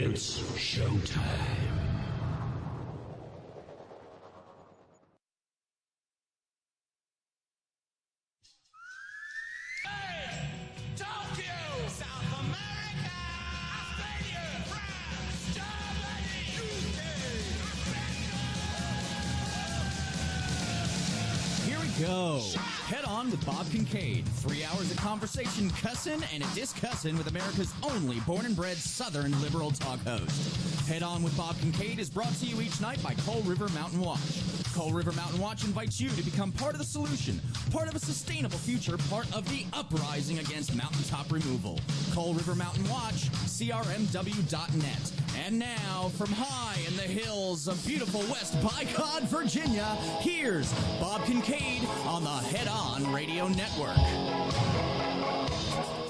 It's showtime. Go. Head on with Bob Kincaid. 3 hours of conversation, cussin' and a discussin' with America's only born and bred Southern liberal talk host. Head on with Bob Kincaid is brought to you each night by Coal River Mountain Watch. Coal River Mountain Watch invites you to become part of the solution, part of a sustainable future, part of the uprising against mountaintop removal. Coal River Mountain Watch, crmw.net. And now, from high in the hills of beautiful West Bicod, Virginia, here's Bob Kincaid on the Head On Radio Network.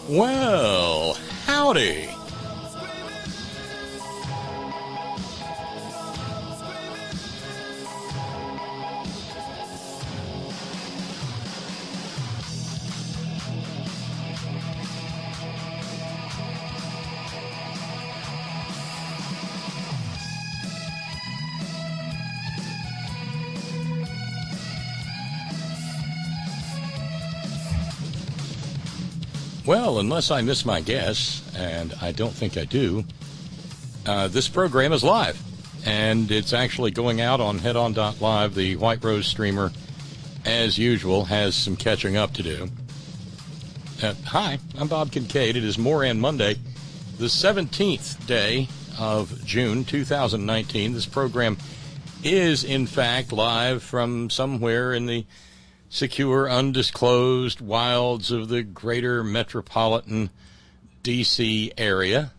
Well, howdy. Well, unless I miss my guess, and I don't think I do, this program is live, and it's actually going out on headon.live. The White Rose streamer, as usual, has some catching up to do. Hi, I'm Bob Kincaid. It is Moran Monday, the 17th day of June 2019. This program is, in fact, live from somewhere in the secure, undisclosed wilds of the greater metropolitan D.C. area.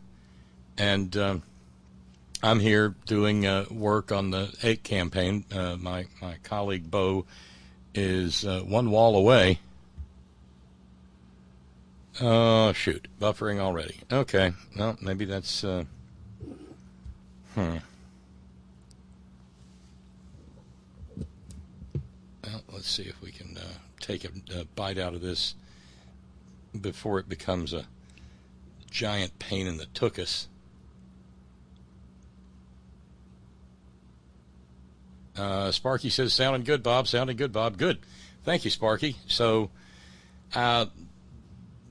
And I'm here doing work on the 8 campaign. My colleague Bo is one wall away. Oh, shoot. Buffering already. Okay. Well, maybe that's... Well, let's see if we can take a bite out of this before it becomes a giant pain in the tuchus. Sparky says, sounding good, Bob. Sounding good, Bob. Good. Thank you, Sparky. So let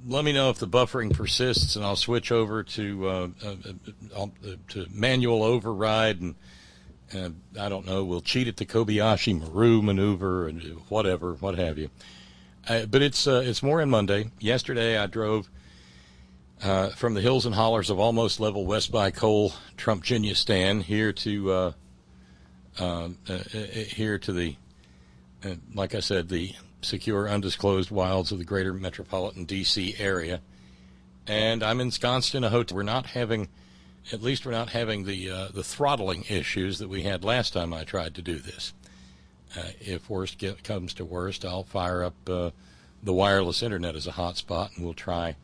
me know if the buffering persists, and I'll switch over to manual override, and I don't know, we'll cheat at the Kobayashi Maru maneuver and whatever, what have you. But it's Moran Monday. Yesterday I drove from the hills and hollers of almost level West by Coal, Trump-Ginia here to the, like I said, the secure, undisclosed wilds of the greater metropolitan D.C. area. And I'm ensconced in a hotel. We're not having the throttling issues that we had last time I tried to do this. If worst comes to worst, I'll fire up the wireless internet as a hotspot, and we'll try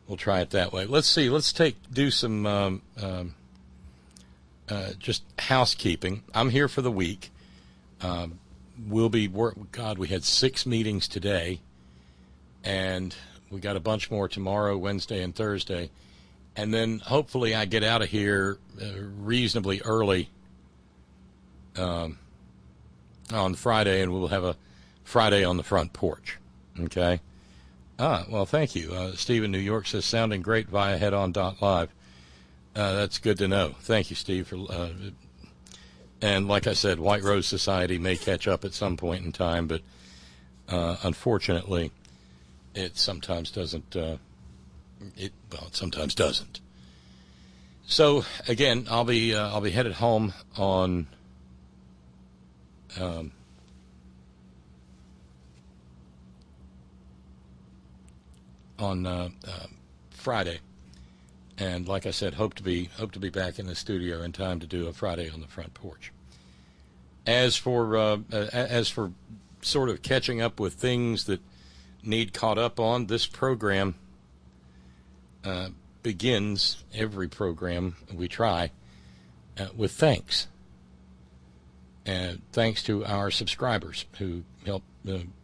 it that way. Let's see. Let's do some just housekeeping. I'm here for the week. We had 6 meetings today, and we got a bunch more tomorrow, Wednesday, and Thursday. And then hopefully I get out of here reasonably early on Friday, and we'll have a Friday on the front porch. Okay? Well, thank you. Steve in New York says, sounding great via headon.live. That's good to know. Thank you, Steve. And like I said, White Rose Society may catch up at some point in time, but unfortunately, it sometimes doesn't. It sometimes doesn't. So again, I'll be headed home on Friday, and like I said, hope to be back in the studio in time to do a Friday on the front porch. As for sort of catching up with things that need caught up on, this program begins every program we try with thanks. And thanks to our subscribers who help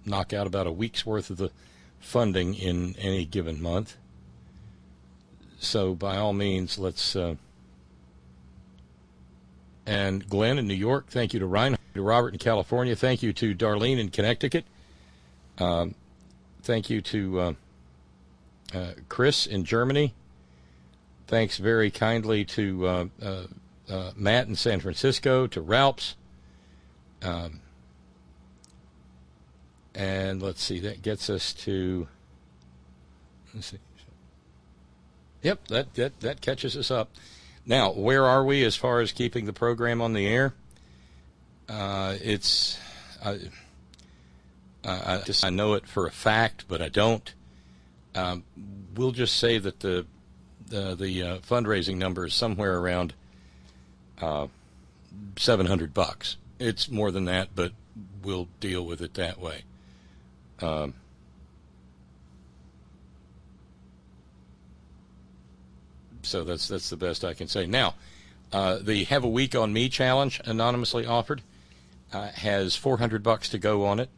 knock out about a week's worth of the funding in any given month. So by all means, let's and Glenn in New York. Thank you to Reinhard, to Robert in California. Thank you to Darlene in Connecticut. Thank you to Chris in Germany. Thanks very kindly to Matt in San Francisco, to Ralphs. And let's see, that gets us to, let's see. Yep, that catches us up. Now, where are we as far as keeping the program on the air? I know it for a fact, but I don't. We'll just say that the fundraising number is somewhere around $700. It's more than that, but we'll deal with it that way. So that's the best I can say. Now, the Have a Week on Me challenge, anonymously offered, has $400 to go on it.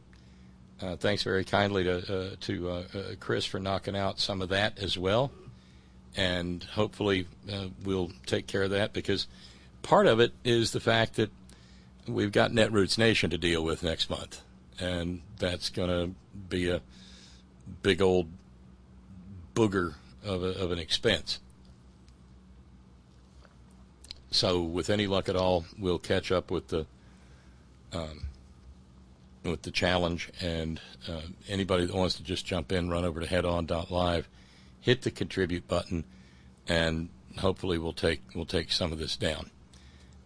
Thanks very kindly to Chris for knocking out some of that as well, and hopefully we'll take care of that, because part of it is the fact that we've got Netroots Nation to deal with next month, and that's going to be a big old booger of an expense. So with any luck at all, we'll catch up with the challenge, and anybody that wants to just jump in, run over to headon.live, hit the contribute button, and hopefully we'll take some of this down.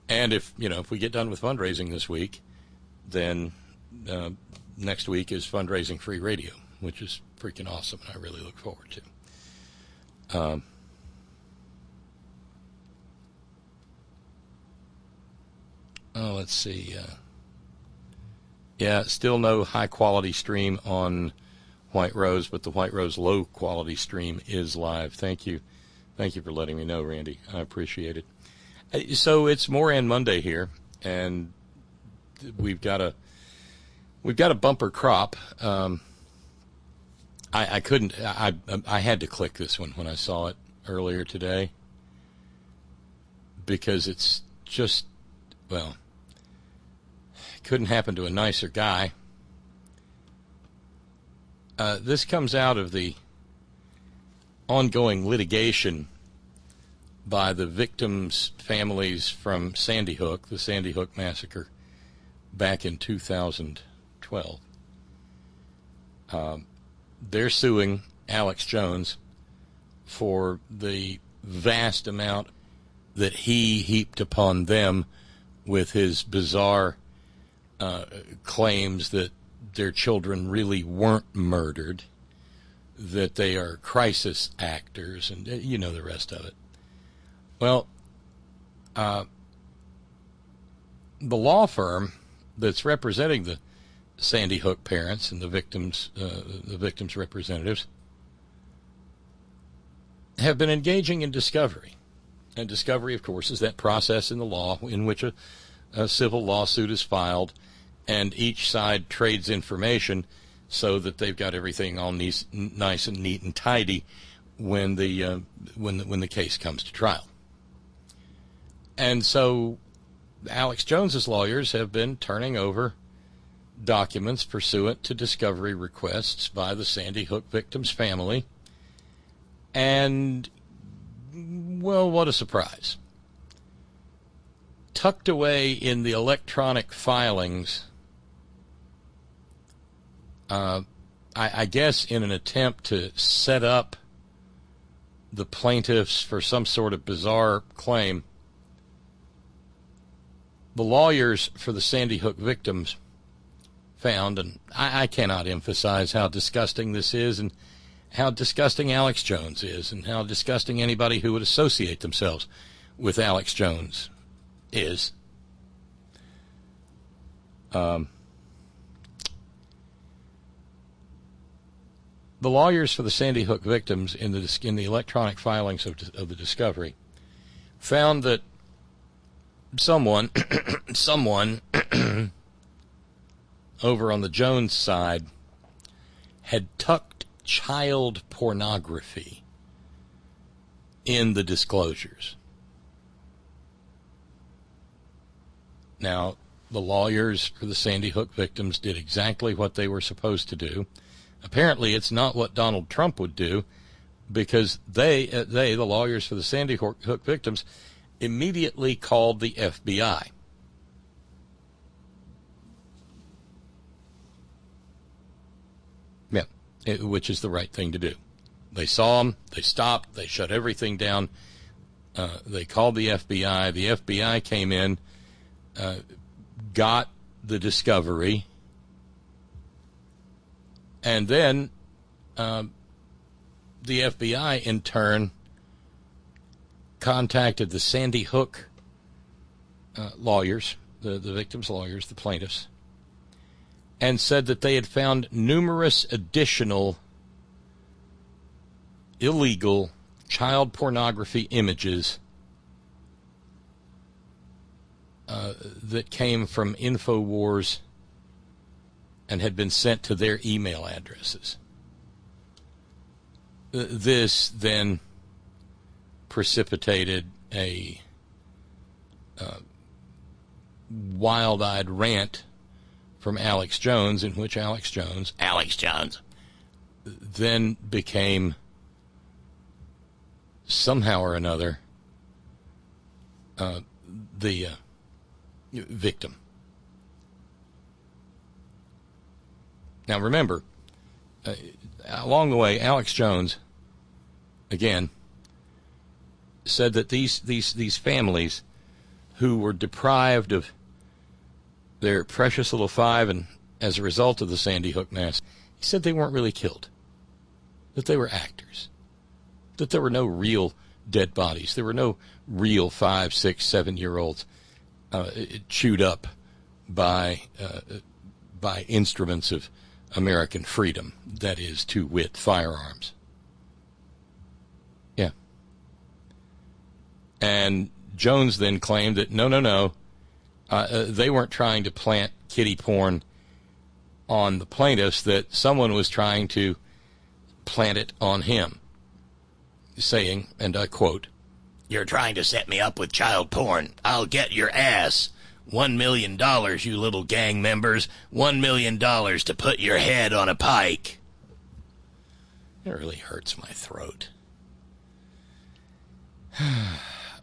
And if we get done with fundraising this week, then next week is fundraising free radio, which is freaking awesome, and I really look forward to. Let's see. Yeah, still no high-quality stream on White Rose, but the White Rose low-quality stream is live. Thank you. Thank you for letting me know, Randy. I appreciate it. So it's Moran Monday here, and we've got a bumper crop. I had to click this one when I saw it earlier today, because it's just, well, couldn't happen to a nicer guy. This comes out of the ongoing litigation by the victims' families from Sandy Hook, the Sandy Hook massacre, back in 2012. They're suing Alex Jones for the vast amount that he heaped upon them with his bizarre claims that their children really weren't murdered, that they are crisis actors, and you know the rest of it. Well, the law firm that's representing the Sandy Hook parents and the victims' representatives have been engaging in discovery. And discovery, of course, is that process in the law in which a civil lawsuit is filed, and each side trades information so that they've got everything all nice and neat and tidy when the case comes to trial. And so Alex Jones's lawyers have been turning over documents pursuant to discovery requests by the Sandy Hook victims' family. And, well, what a surprise. Tucked away in the electronic filings, I guess in an attempt to set up the plaintiffs for some sort of bizarre claim, the lawyers for the Sandy Hook victims found, and I cannot emphasize how disgusting this is, and how disgusting Alex Jones is, and how disgusting anybody who would associate themselves with Alex Jones is. The lawyers for the Sandy Hook victims in the electronic filings of the discovery found that someone over on the Jones side had tucked child pornography in the disclosures. Now, the lawyers for the Sandy Hook victims did exactly what they were supposed to do. Apparently, it's not what Donald Trump would do, because the lawyers for the Sandy Hook victims, immediately called the FBI. Yeah, which is the right thing to do. They saw them, they stopped, they shut everything down. They called the FBI. The FBI came in, got the discovery, and then the FBI, in turn, contacted the Sandy Hook lawyers, the victims' lawyers, the plaintiffs, and said that they had found numerous additional illegal child pornography images that came from InfoWars and had been sent to their email addresses. This then precipitated a wild-eyed rant from Alex Jones, in which Alex Jones then became, somehow or another, the victim. Now remember, along the way, Alex Jones, again, said that these families who were deprived of their precious little five, and as a result of the Sandy Hook massacre, he said they weren't really killed, that they were actors, that there were no real dead bodies, there were no real 5, 6, 7-year-olds chewed up by instruments of American freedom, that is, to wit, firearms. Yeah. And Jones then claimed that no, they weren't trying to plant kiddie porn on the plaintiffs, that someone was trying to plant it on him, saying, and I quote, "You're trying to set me up with child porn. I'll get your ass. $1 million, you little gang members. $1 million to put your head on a pike." It really hurts my throat.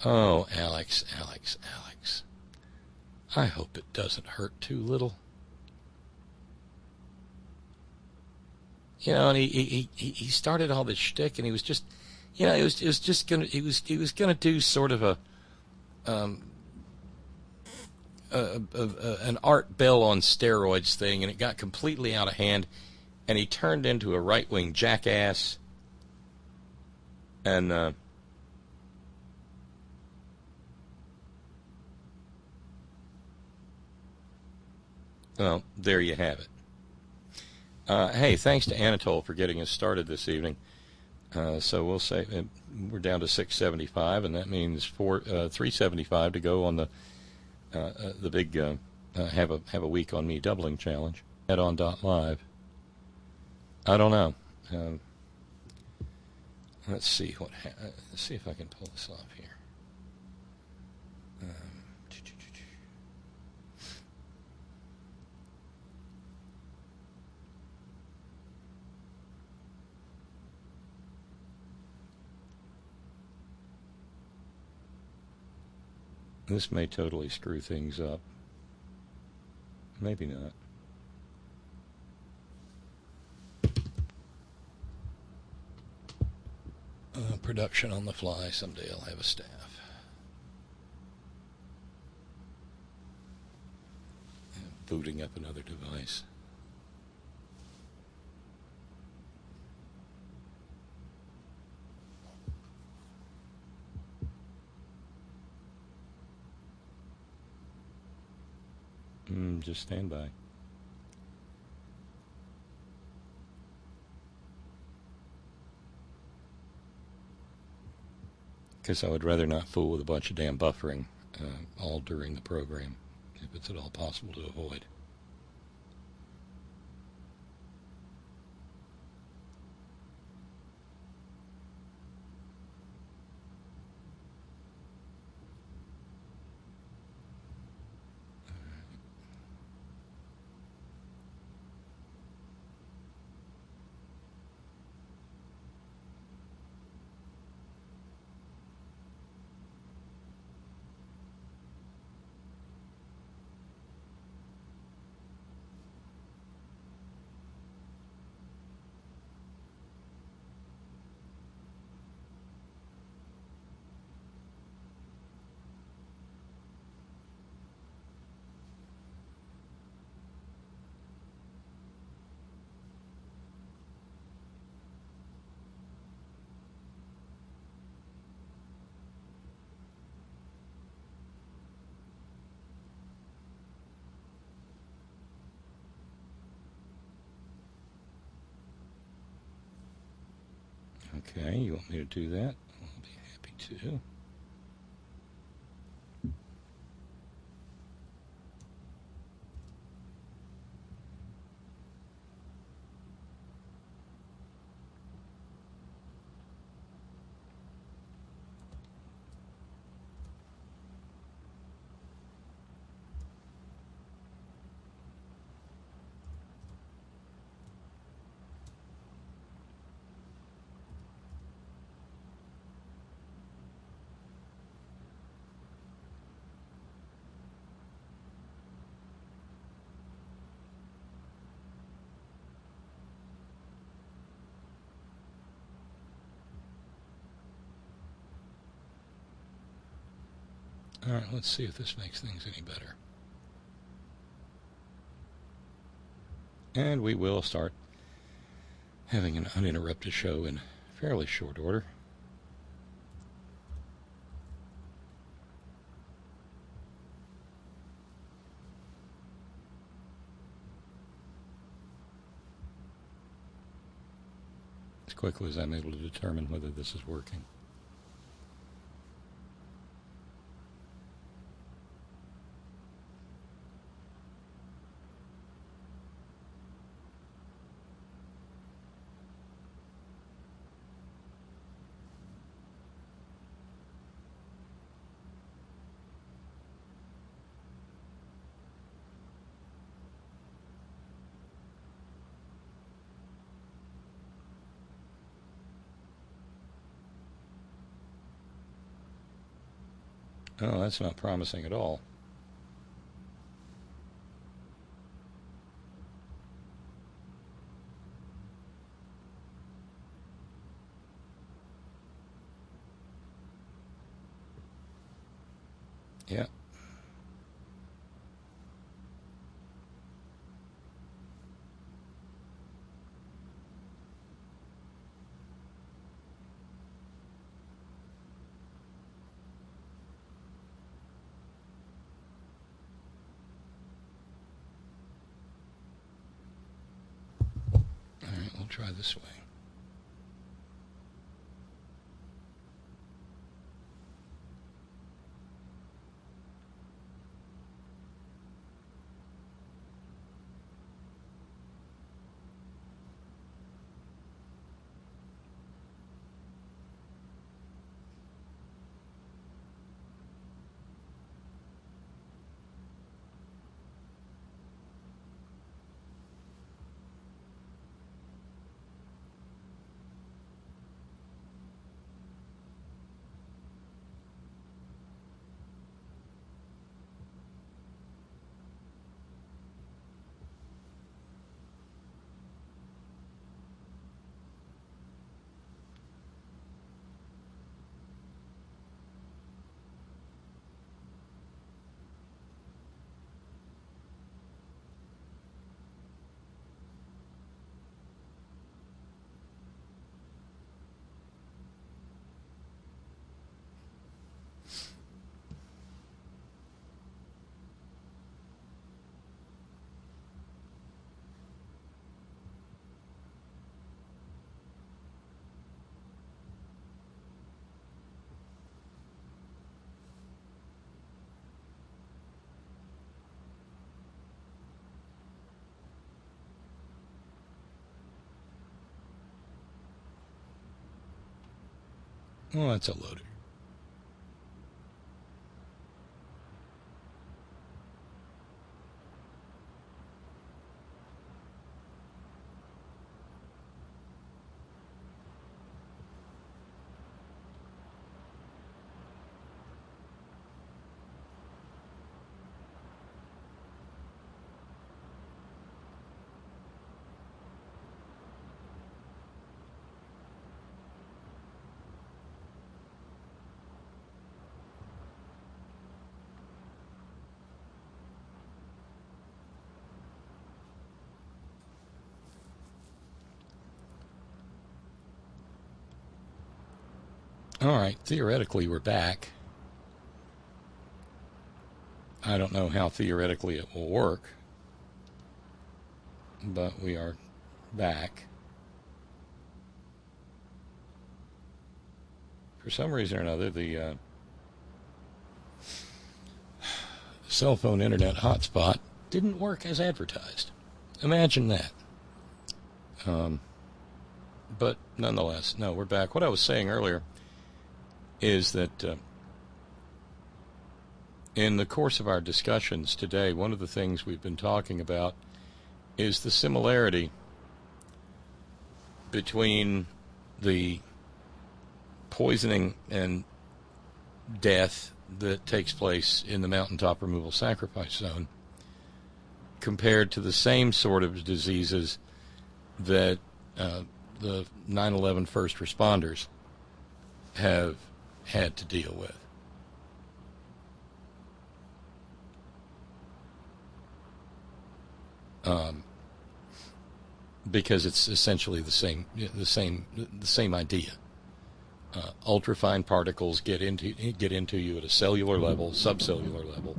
Oh, Alex. I hope it doesn't hurt too little. You know, and he started all this shtick, and he was just, you know, he was gonna do sort of an Art Bell on steroids thing, and it got completely out of hand, and he turned into a right-wing jackass, and well, there you have it. Hey, thanks to Anatole for getting us started this evening. So we'll say we're down to 675, and that means 375 to go on the big have a week on me doubling challenge. Headon.live. I don't know. Let's see let's see if I can pull this off here. This may totally screw things up. Maybe not. Production on the fly. Someday I'll have a staff. Booting up another device. Just stand by. Because I would rather not fool with a bunch of damn buffering all during the program, if it's at all possible to avoid. Okay, you want me to do that? I'll be happy to. All right, let's see if this makes things any better. And we will start having an uninterrupted show in fairly short order. As quickly as I'm able to determine whether this is working. Oh, that's not promising at all. Yeah. All right, we'll try this way. Oh, that's a loader. All right, theoretically we're back. I don't know how theoretically it will work, but we are back. For some reason or another, the cell phone internet hotspot didn't work as advertised. Imagine that. But nonetheless, no, we're back. What I was saying earlier is that in the course of our discussions today, one of the things we've been talking about is the similarity between the poisoning and death that takes place in the mountaintop removal sacrifice zone compared to the same sort of diseases that the 9/11 first responders have had to deal with. Because it's essentially the same idea. Ultrafine particles get into you at a cellular level, subcellular level.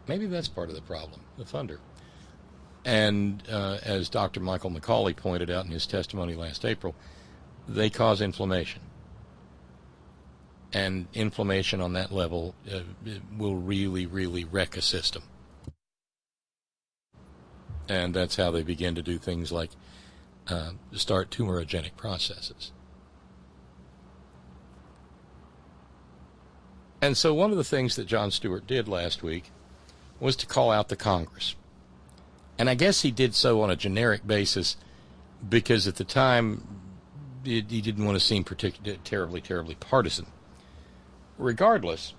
Maybe that's part of the problem, the thunder. And as Dr. Michael McCauley pointed out in his testimony last April, they cause inflammation. And inflammation on that level will really, really wreck a system. And that's how they begin to do things like start tumorigenic processes. And so one of the things that Jon Stewart did last week was to call out the Congress. And I guess he did so on a generic basis because at the time he didn't want to seem particularly terribly partisan. Regardless,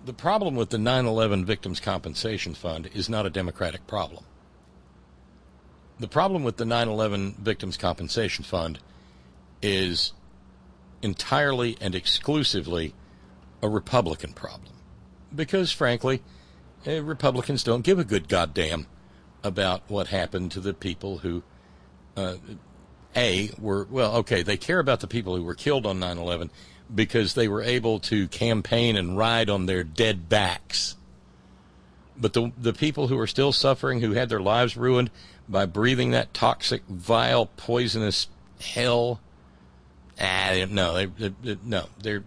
the problem with the 9/11 Victims Compensation Fund is not a Democratic problem. The problem with the 9/11 Victims Compensation Fund is entirely and exclusively a Republican problem. Because, frankly, Republicans don't give a good goddamn about what happened to the people who, they care about the people who were killed on 9/11 because they were able to campaign and ride on their dead backs. But the people who are still suffering, who had their lives ruined by breathing that toxic, vile, poisonous hell, they're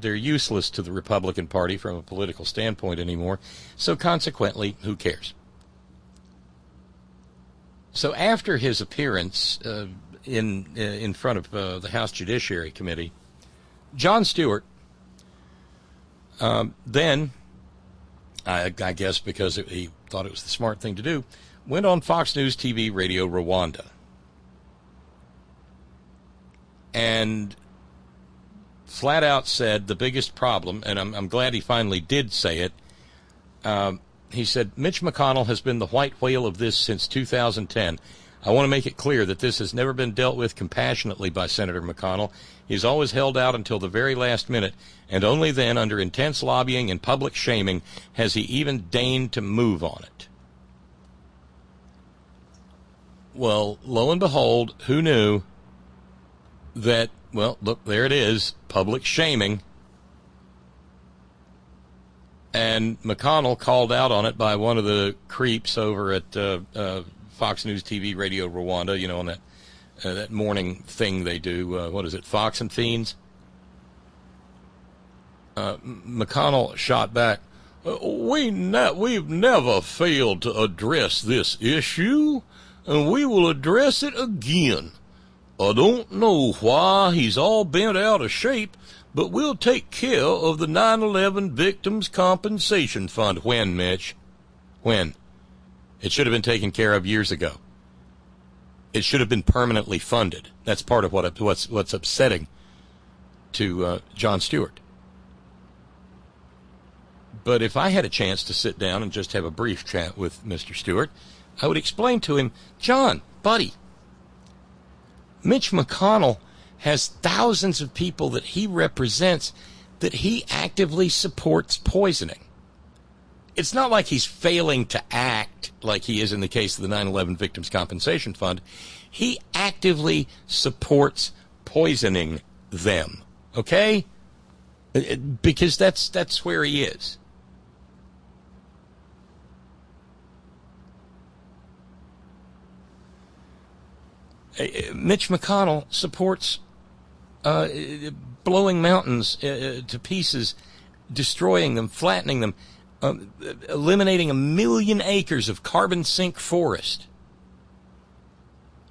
useless to the Republican Party from a political standpoint anymore. So consequently, who cares? So after his appearance in front of the House Judiciary Committee, Jon Stewart then, I guess because he thought it was the smart thing to do, went on Fox News TV Radio Rwanda. And flat out said the biggest problem, and I'm glad he finally did say it, he said, Mitch McConnell has been the white whale of this since 2010. I want to make it clear that this has never been dealt with compassionately by Senator McConnell. He's always held out until the very last minute, and only then, under intense lobbying and public shaming, has he even deigned to move on it. Well, lo and behold, who knew that, well, look, there it is, public shaming. And McConnell called out on it by one of the creeps over at Fox News TV Radio Rwanda, you know, on that morning thing they do. What is it, Fox and Fiends? McConnell shot back, we've never failed to address this issue, and we will address it again. I don't know why he's all bent out of shape, but we'll take care of the 9/11 Victims Compensation Fund. When, Mitch? When? It should have been taken care of years ago. It should have been permanently funded. That's part of what's upsetting to Jon Stewart. But if I had a chance to sit down and just have a brief chat with Mr. Stewart, I would explain to him, John, buddy, Mitch McConnell has thousands of people that he represents that he actively supports poisoning. It's not like he's failing to act like he is in the case of the 9/11 Victims Compensation Fund. He actively supports poisoning them, okay? Because that's where he is. Mitch McConnell supports blowing mountains to pieces, destroying them, flattening them, eliminating 1 million acres of carbon sink forest.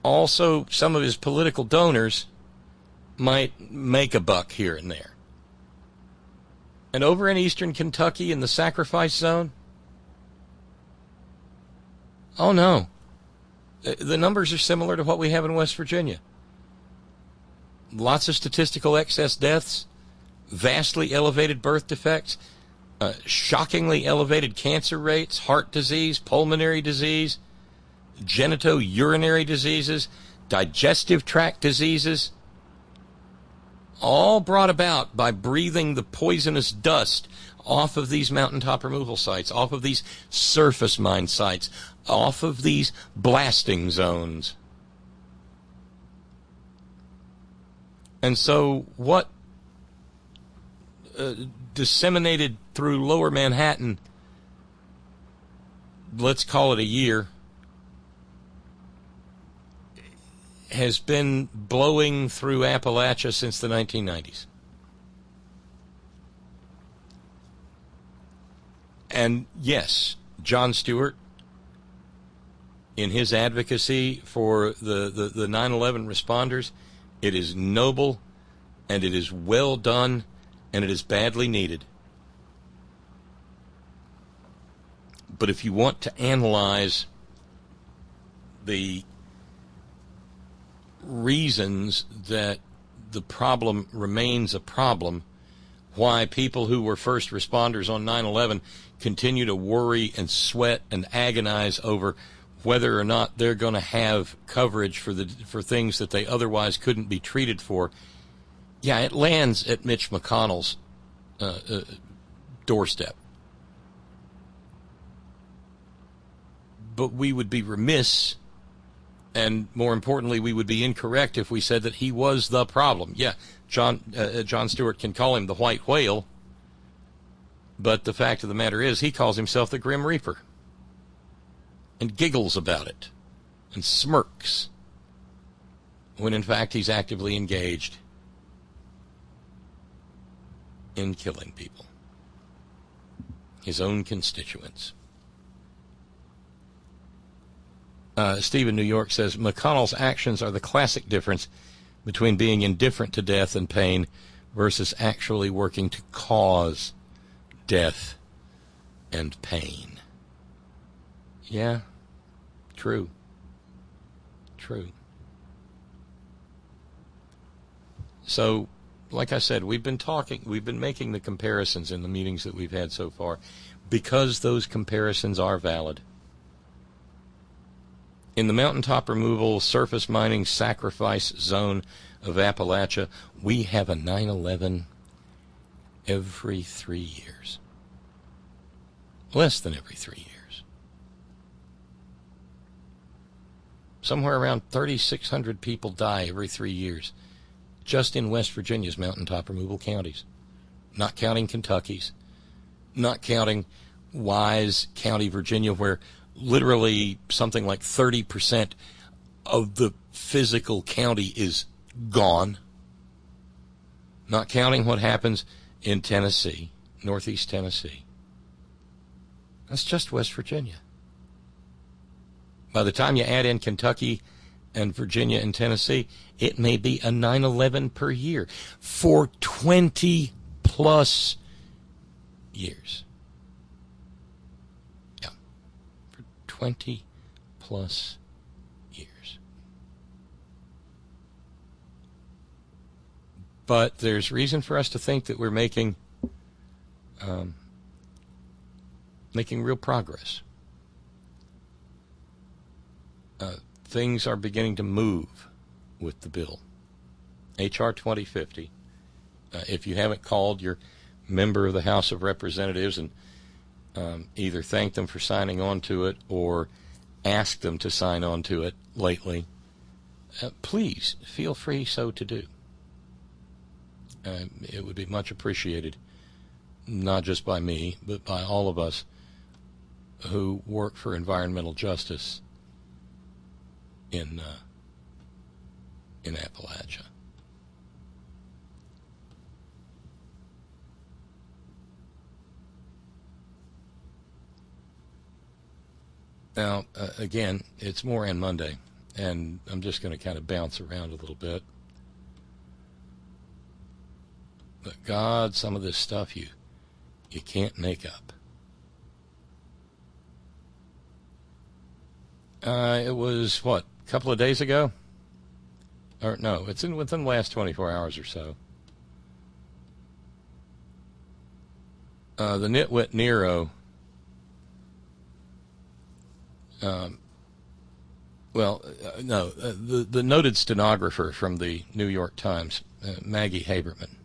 Also, some of his political donors might make a buck here and there. And over in eastern Kentucky in the sacrifice zone, oh no, the numbers are similar to what we have in West Virginia. Lots of statistical excess deaths, vastly elevated birth defects, shockingly elevated cancer rates, heart disease, pulmonary disease, genitourinary diseases, digestive tract diseases, all brought about by breathing the poisonous dust off of these mountaintop removal sites, off of these surface mine sites, off of these blasting zones. And so what disseminated through lower Manhattan, let's call it a year, has been blowing through Appalachia since the 1990s. And yes, Jon Stewart, in his advocacy for the 9/11 responders, it is noble, and it is well done, and it is badly needed. But if you want to analyze the reasons that the problem remains a problem, why people who were first responders on 9/11 continue to worry and sweat and agonize over whether or not they're going to have coverage for things that they otherwise couldn't be treated for, yeah, it lands at Mitch McConnell's doorstep. But we would be remiss, and more importantly, we would be incorrect if we said that he was the problem. Yeah, Jon Stewart can call him the White Whale, but the fact of the matter is he calls himself the Grim Reaper and giggles about it and smirks when in fact he's actively engaged in killing people, his own constituents. Steve in New York says, McConnell's actions are the classic difference between being indifferent to death and pain versus actually working to cause death and pain. Yeah, true. True. So, like I said, we've been making the comparisons in the meetings that we've had so far because those comparisons are valid. In the mountaintop removal, surface mining, sacrifice zone of Appalachia, we have a 9/11 every 3 years. Less than every 3 years. Somewhere around 3,600 people die every 3 years, just in West Virginia's mountaintop removal counties. Not counting Kentucky's, not counting Wise County, Virginia, where literally something like 30% of the physical county is gone. Not counting what happens in Tennessee, northeast Tennessee. That's just West Virginia. By the time you add in Kentucky and Virginia and Tennessee, it may be a 9/11 per year for 20 plus years. 20 plus years. But there's reason for us to think that we're making real progress. Things are beginning to move with the bill. H.R. 2050. If you haven't called your member of the House of Representatives and either thank them for signing on to it or ask them to sign on to it lately, please feel free so to do. It would be much appreciated, not just by me, but by all of us who work for environmental justice in in Appalachia. Now, again, it's Moran Monday, and I'm just going to kind of bounce around a little bit. But God, some of this stuff you can't make up. It was, what, a couple of days ago? Or no, it's within the last 24 hours or so. The nitwit Nero, the noted stenographer from the New York Times, Maggie Haberman,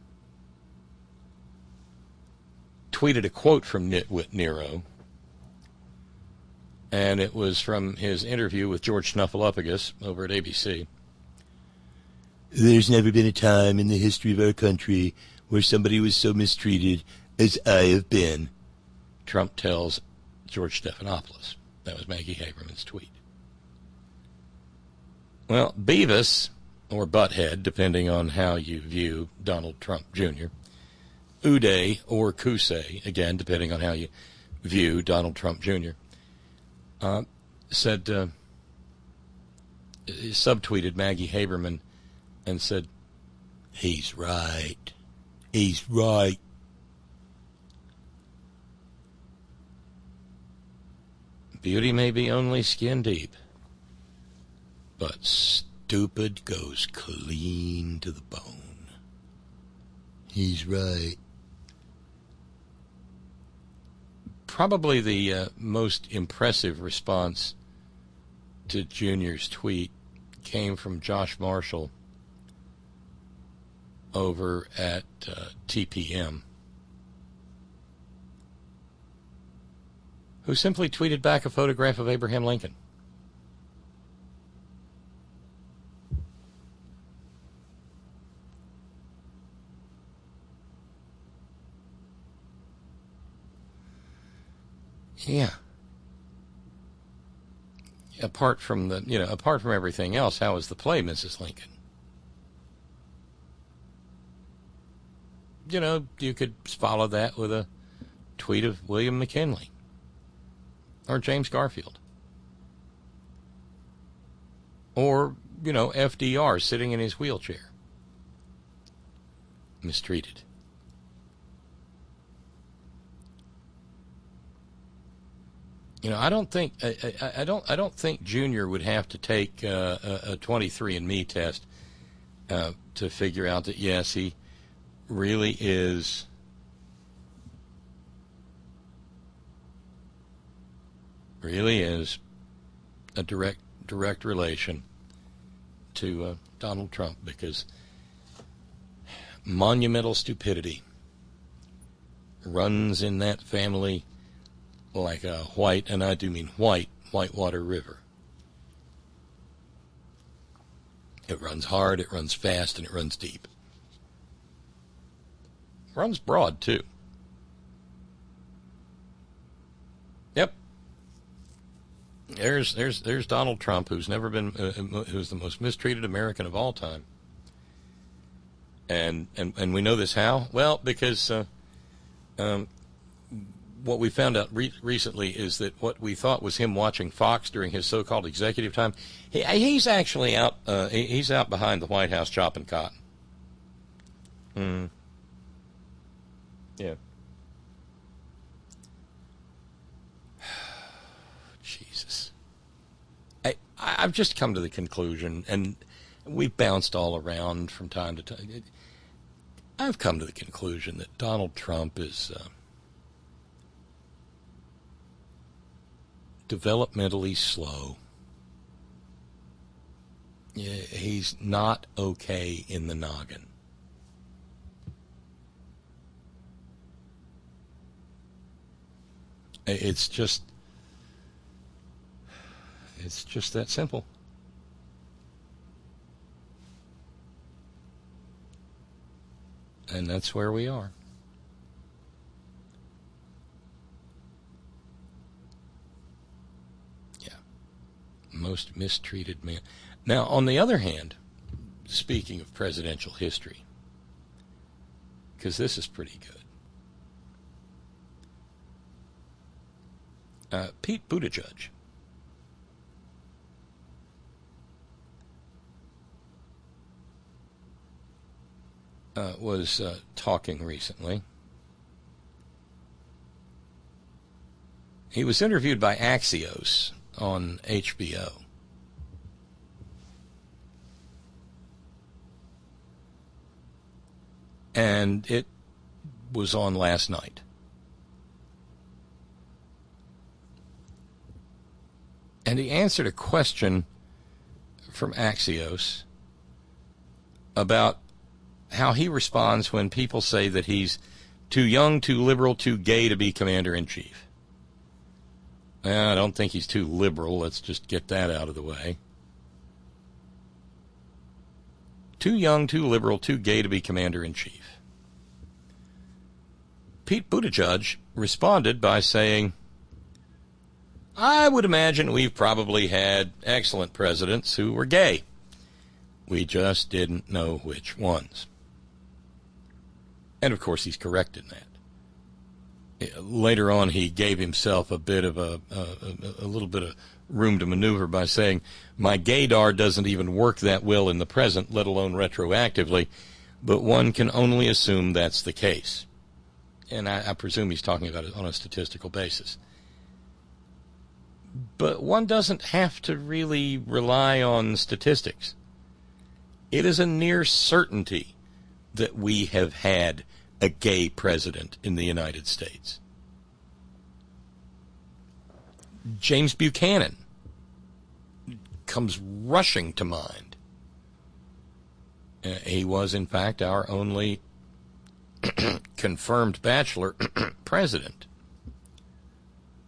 tweeted a quote from Nitwit Nero, and it was from his interview with George Snuffleupagus over at ABC. There's never been a time in the history of our country where somebody was so mistreated as I have been, Trump tells George Stephanopoulos. That was Maggie Haberman's tweet. Well, Beavis, or Butthead, depending on how you view Donald Trump Jr., Uday or Kusei, again, depending on how you view Donald Trump Jr., said, subtweeted Maggie Haberman and said, he's right. He's right. Beauty may be only skin deep, but stupid goes clean to the bone. He's right. Probably the most impressive response to Junior's tweet came from Josh Marshall over at TPM, who simply tweeted back a photograph of Abraham Lincoln. Yeah. Apart from everything else, how was the play, Mrs. Lincoln? You could follow that with a tweet of William McKinley or James Garfield or, FDR sitting in his wheelchair, mistreated. I don't think Junior would have to take a 23andMe test to figure out that yes, he really is a direct relation to Donald Trump, because monumental stupidity runs in that family like a white, and I do mean whitewater river. It runs hard, it runs fast, and it runs deep. It runs broad, too. Yep. There's Donald Trump, who's never been, who's the most mistreated American of all time. And we know this how? Well, because what we found out recently is that what we thought was him watching Fox during his so-called executive time, he's actually out. He's out behind the White House chopping cotton. Yeah. Jesus. I've just come to the conclusion, and we've bounced all around from time to time. I've come to the conclusion that Donald Trump is developmentally slow. Yeah, he's not okay in the noggin. It's just that simple. And that's where we are. Yeah. Most mistreated man. Now, on the other hand, speaking of presidential history, because this is pretty good. Pete Buttigieg was talking recently. He was interviewed by Axios on HBO. And it was on last night. And he answered a question from Axios about how he responds when people say that he's too young, too liberal, too gay to be commander-in-chief. I don't think he's too liberal. Let's just get that out of the way. Too young, too liberal, too gay to be commander-in-chief. Pete Buttigieg responded by saying, I would imagine we've probably had excellent presidents who were gay. We just didn't know which ones. And, of course, he's correct in that. Later on, he gave himself a bit of a little bit of room to maneuver by saying, my gaydar doesn't even work that well in the present, let alone retroactively, but one can only assume that's the case. And I presume he's talking about it on a statistical basis. But one doesn't have to really rely on statistics. It is a near certainty that we have had a gay president in the United States. James Buchanan comes rushing to mind. He was, in fact, our only confirmed bachelor president.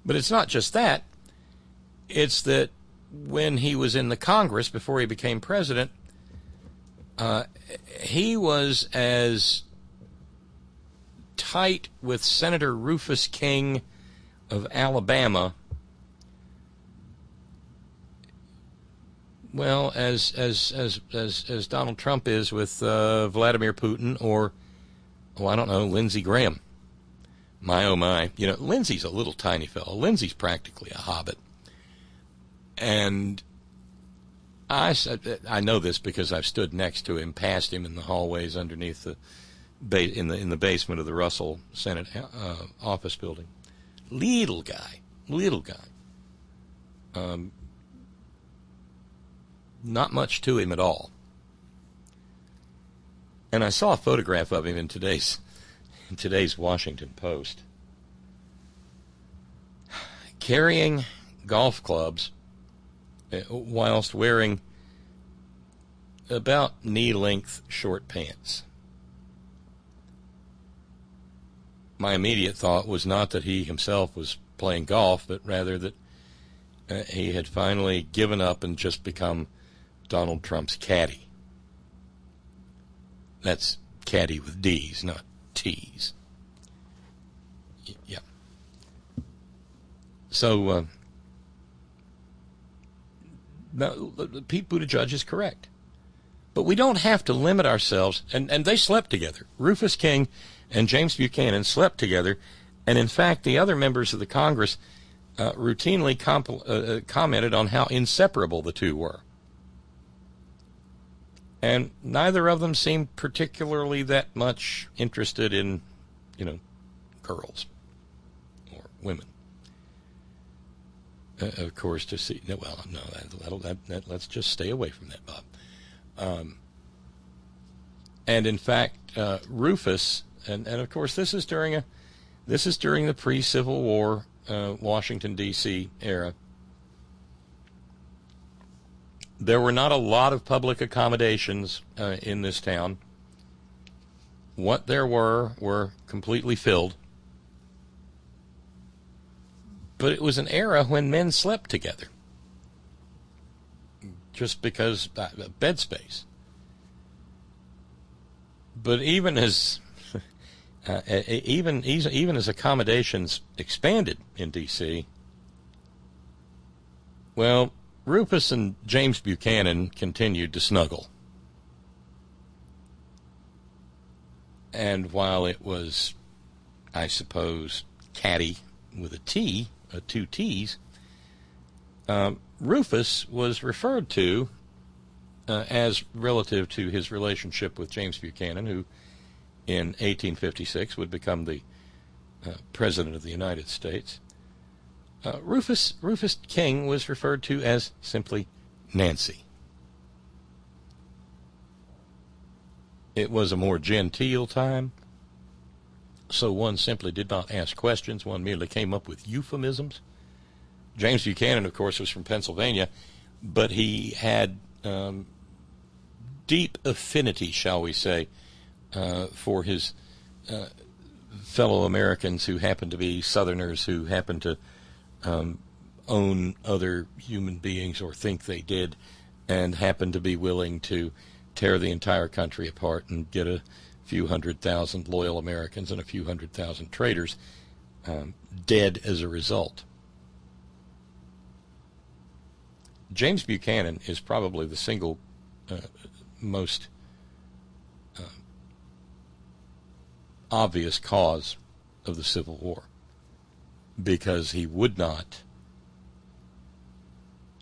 But it's not just that. It's that when he was in the Congress before he became president, he was as tight with Senator Rufus King of Alabama, well, as Donald Trump is with Vladimir Putin or, I don't know, Lindsey Graham. My, oh my. You know, Lindsey's a little tiny fellow. Lindsey's practically a hobbit. And I know this because I've stood next to him, past him in the hallways underneath the in the basement of the Russell Senate office building. Little guy. Not much to him at all. And I saw a photograph of him in today's Washington Post, carrying golf clubs whilst wearing about knee-length short pants. My immediate thought was not that he himself was playing golf, but rather that he had finally given up and just become Donald Trump's caddy. That's caddy with D's, not T's. Yeah. So, Pete Buttigieg is correct. But we don't have to limit ourselves, and they slept together. Rufus King and James Buchanan slept together, and in fact, the other members of the Congress routinely commented on how inseparable the two were. And neither of them seemed particularly that much interested in, girls or women. Of course, to see, well, no, let's just stay away from that, Bob. And in fact, Rufus, and of course, this is during the pre-Civil War Washington D.C. era. There were not a lot of public accommodations in this town. What there were completely filled. But it was an era when men slept together, just because bed space. But even as even as accommodations expanded in D.C., well, Rufus and James Buchanan continued to snuggle. And while it was, I suppose, catty with a T, two T's, Rufus was referred to as relative to his relationship with James Buchanan, who in 1856 would become the President of the United States. Rufus King was referred to as simply Nancy. It was a more genteel time, so one simply did not ask questions. One merely came up with euphemisms. James Buchanan, of course, was from Pennsylvania, but he had deep affinity, shall we say, for his fellow Americans who happened to be Southerners, who happened to own other human beings or think they did, and happened to be willing to tear the entire country apart and get a few 100,000 loyal Americans and a few 100,000 traitors dead as a result. James Buchanan is probably the single most obvious cause of the Civil War, because he would not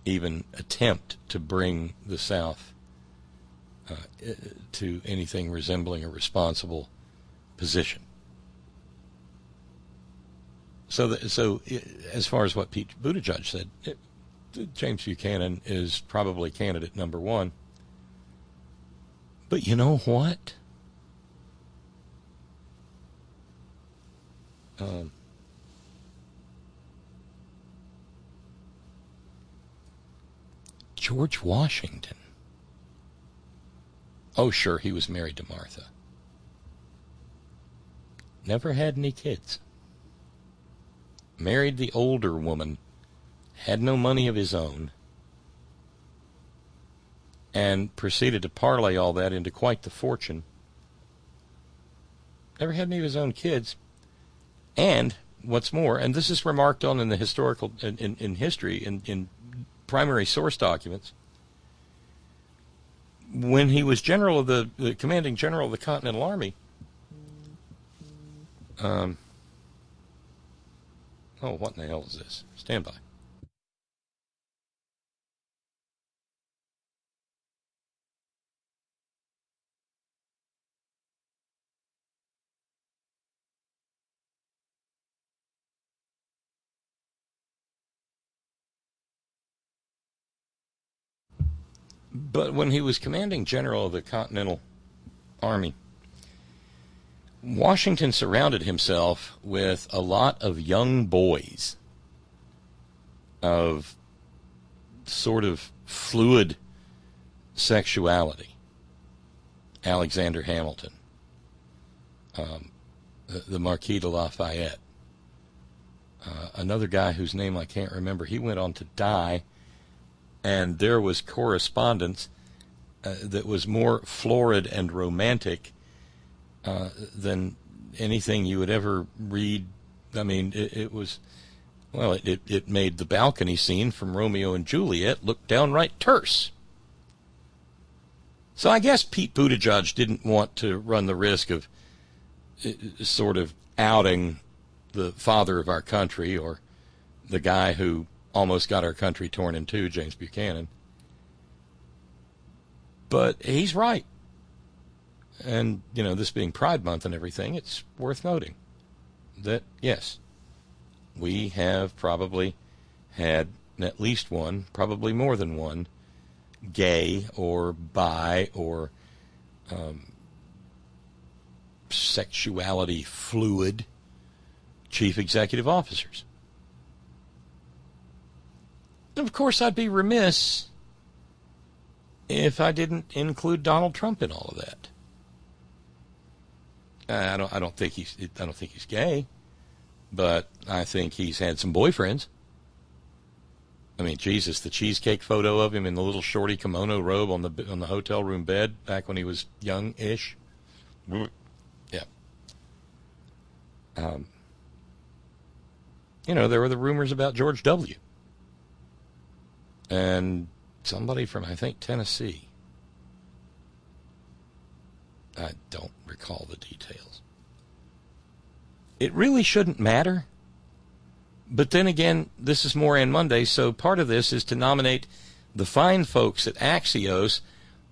even attempt to bring the South to anything resembling a responsible position. So as far as what Pete Buttigieg said, James Buchanan is probably candidate number one. But you know what? George Washington. Oh, sure, he was married to Martha. Never had any kids. Married the older woman. Had no money of his own. And proceeded to parlay all that into quite the fortune. Never had any of his own kids. And what's more, and this is remarked on in the historical in history in primary source documents, when he was general of the commanding general of the Continental Army, oh, what in the hell is this? Stand by. But when he was commanding general of the Continental Army, Washington surrounded himself with a lot of young boys of sort of fluid sexuality. Alexander Hamilton, the Marquis de Lafayette, another guy whose name I can't remember. He went on to die. And there was correspondence that was more florid and romantic than anything you would ever read. I mean, it was, well, it made the balcony scene from Romeo and Juliet look downright terse. So I guess Pete Buttigieg didn't want to run the risk of sort of outing the father of our country, or the guy who almost got our country torn in two, James Buchanan. But he's right. And, you know, this being Pride Month and everything, it's worth noting that, yes, we have probably had at least one, probably more than one, gay or bi or sexuality fluid chief executive officers. Of course, I'd be remiss if I didn't include Donald Trump in all of that. I don't think he's gay, but I think he's had some boyfriends. I mean, Jesus, the cheesecake photo of him in the little shorty kimono robe on the hotel room bed back when he was young-ish. Yeah. You know, there were the rumors about George W. And somebody from, I think, Tennessee. I don't recall the details. It really shouldn't matter. But then again, this is Moran Monday, so part of this is to nominate the fine folks at Axios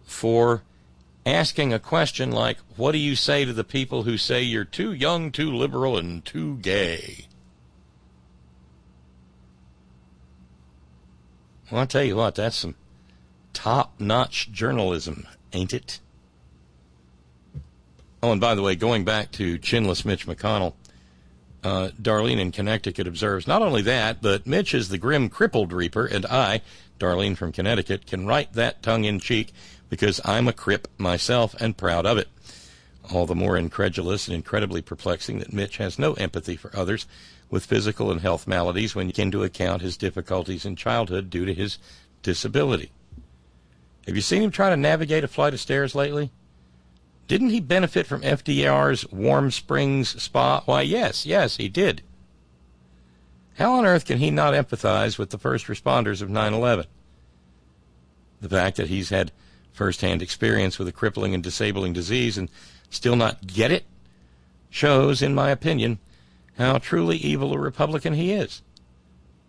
for asking a question like, what do you say to the people who say you're too young, too liberal, and too gay? Well, I'll tell you what, that's some top-notch journalism, ain't it? Oh, and by the way, going back to chinless Mitch McConnell, Darlene in Connecticut observes, not only that, but Mitch is the grim crippled reaper, and I, Darlene from Connecticut, can write that tongue-in-cheek because I'm a crip myself and proud of it. All the more incredulous and incredibly perplexing that Mitch has no empathy for others with physical and health maladies when you take into account his difficulties in childhood due to his disability. Have you seen him try to navigate a flight of stairs lately? Didn't he benefit from FDR's Warm Springs Spa? Why, yes, he did. How on earth can he not empathize with the first responders of 9/11? The fact that he's had first-hand experience with a crippling and disabling disease and still not get it shows, in my opinion, how truly evil a Republican he is.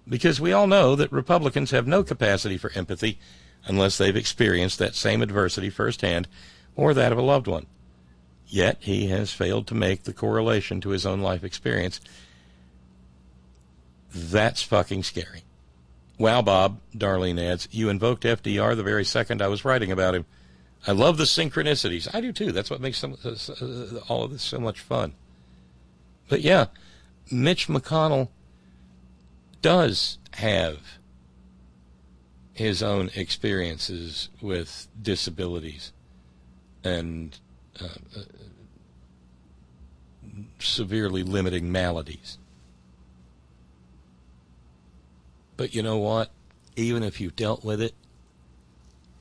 Because we all know that Republicans have no capacity for empathy unless they've experienced that same adversity firsthand or that of a loved one. Yet he has failed to make the correlation to his own life experience. That's fucking scary. Wow, Bob, Darlene adds, you invoked FDR the very second I was writing about him. I love the synchronicities. I do too. That's what makes all of this so much fun. But yeah, Mitch McConnell does have his own experiences with disabilities and severely limiting maladies. But you know what? Even if you've dealt with it,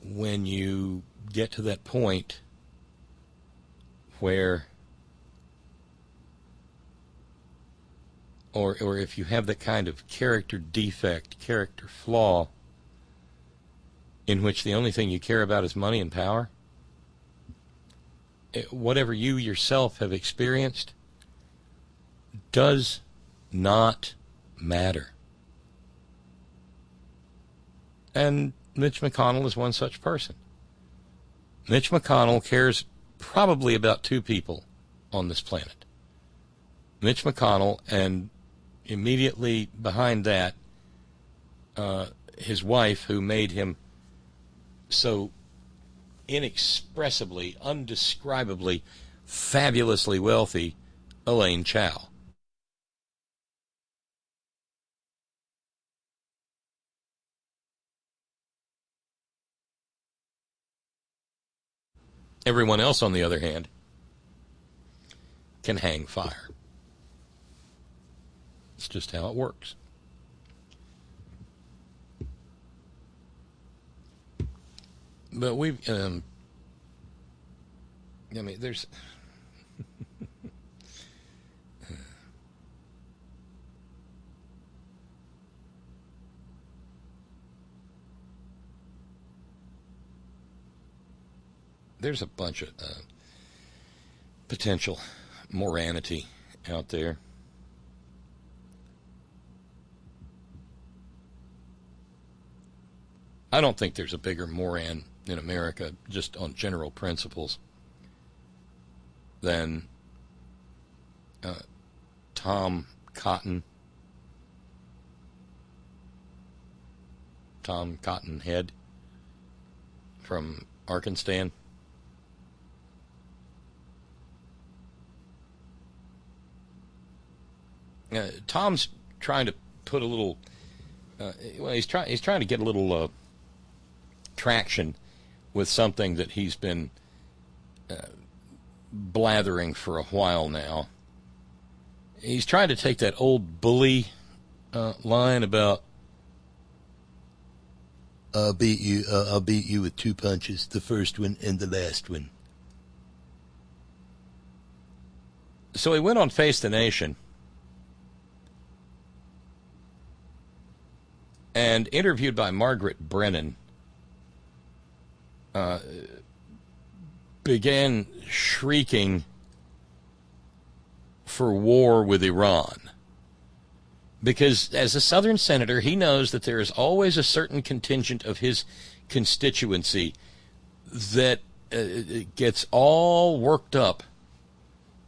when you get to that point where, or if you have that kind of character defect, character flaw, in which the only thing you care about is money and power, whatever you yourself have experienced does not matter. And Mitch McConnell is one such person. Mitch McConnell cares probably about two people on this planet. Mitch McConnell, and immediately behind that, his wife, who made him so inexpressibly, undescribably, fabulously wealthy, Elaine Chao. Everyone else, on the other hand, can hang fire. It's just how it works. But we've, I mean, there's, there's a bunch of potential moranity out there. I don't think there's a bigger Moran in America, just on general principles, than Tom Cottonhead from Arkansas. Tom's trying to put a little, well, he's trying to get a little traction with something that he's been blathering for a while now. He's trying to take that old bully line about, I'll beat you with 2 punches, the first one and the last one. So he went on Face the Nation and interviewed by Margaret Brennan, began shrieking for war with Iran. Because as a Southern senator, he knows that there is always a certain contingent of his constituency that gets all worked up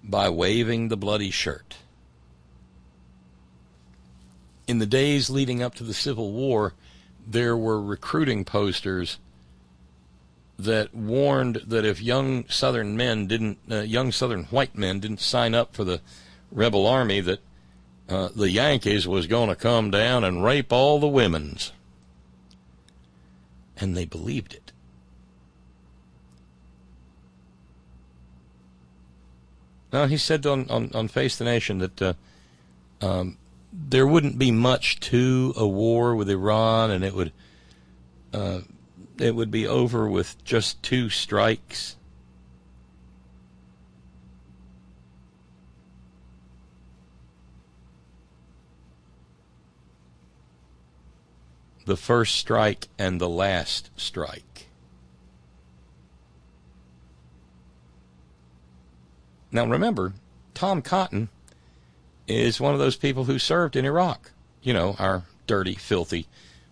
by waving the bloody shirt. In the days leading up to the Civil War, there were recruiting posters that warned that if young Southern white men didn't sign up for the rebel army, that the Yankees was going to come down and rape all the women's. And they believed it. Now, he said on Face the Nation that there wouldn't be much to a war with Iran, and it would be over with just 2 strikes. The first strike and the last strike. Now remember, Tom Cotton is one of those people who served in Iraq. You know, our dirty, filthy,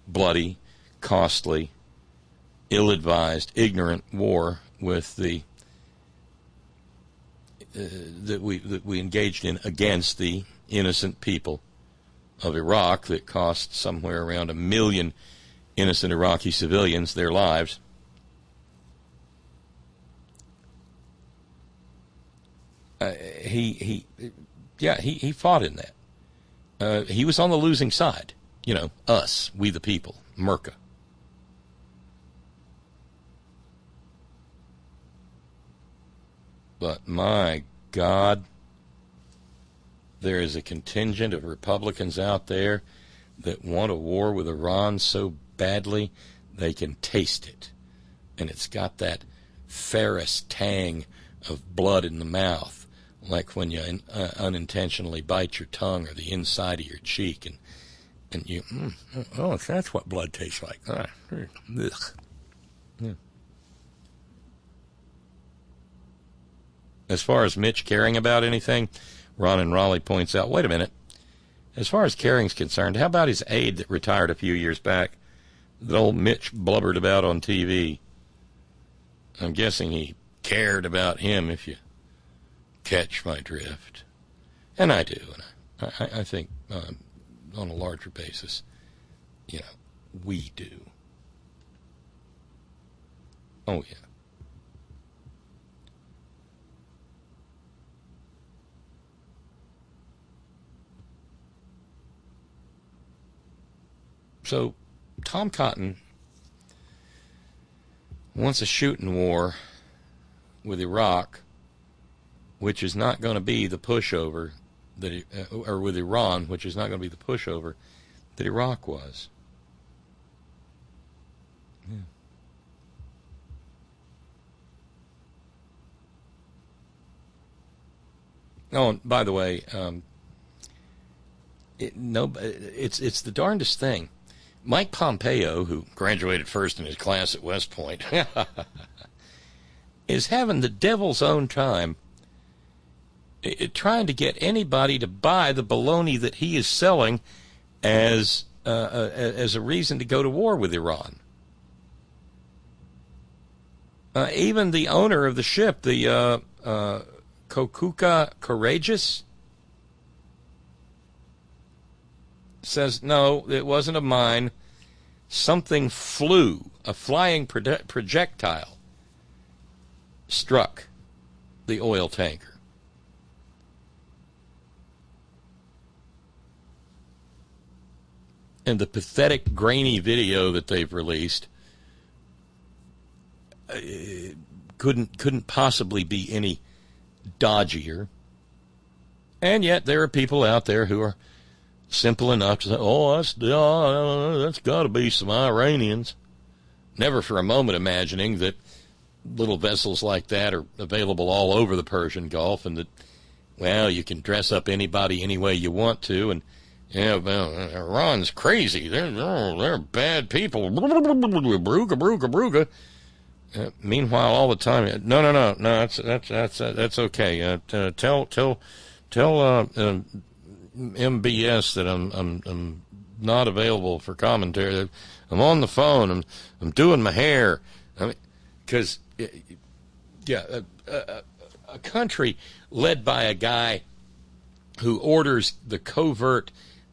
bloody, costly, ill-advised, ignorant war with the that we engaged in against the innocent people of Iraq that cost somewhere around 1 million innocent Iraqi civilians their lives. He fought in that. He was on the losing side. You know, us, we the people, Merca. But my God, there is a contingent of Republicans out there that want a war with Iran so badly they can taste it. And it's got that ferrous tang of blood in the mouth, like when you unintentionally bite your tongue or the inside of your cheek, and you, oh, that's what blood tastes like. Yeah. As far as Mitch caring about anything, Ron in Raleigh points out, wait a minute, as far as caring's concerned, how about his aide that retired a few years back that old Mitch blubbered about on TV? I'm guessing he cared about him, if you catch my drift. And I do, and I think on a larger basis, you know, we do. Oh, yeah. So, Tom Cotton wants a shooting war with Iraq, which is not going to be the pushover that, or with Iran, which is not going to be the pushover that Iraq was. Yeah. Oh, and by the way, it's the darndest thing. Mike Pompeo, who graduated first in his class at West Point, is having the devil's own time trying to get anybody to buy the baloney that he is selling as a reason to go to war with Iran. Even the owner of the ship, the Kokuka Courageous, says, no, it wasn't a mine. Something flew, a flying projectile struck the oil tanker. And the pathetic, grainy video that they've released couldn't possibly be any dodgier. And yet there are people out there who are simple enough to say, oh, that's got to be some Iranians. Never for a moment imagining that little vessels like that are available all over the Persian Gulf, and that, well, you can dress up anybody any way you want to, and yeah, well, Iran's crazy. They're bad people. Bruga. Meanwhile, all the time, no, that's okay. Tell MBS that I'm not available for commentary. I'm on the phone. I'm doing my hair. I mean, because a country led by a guy who orders the covert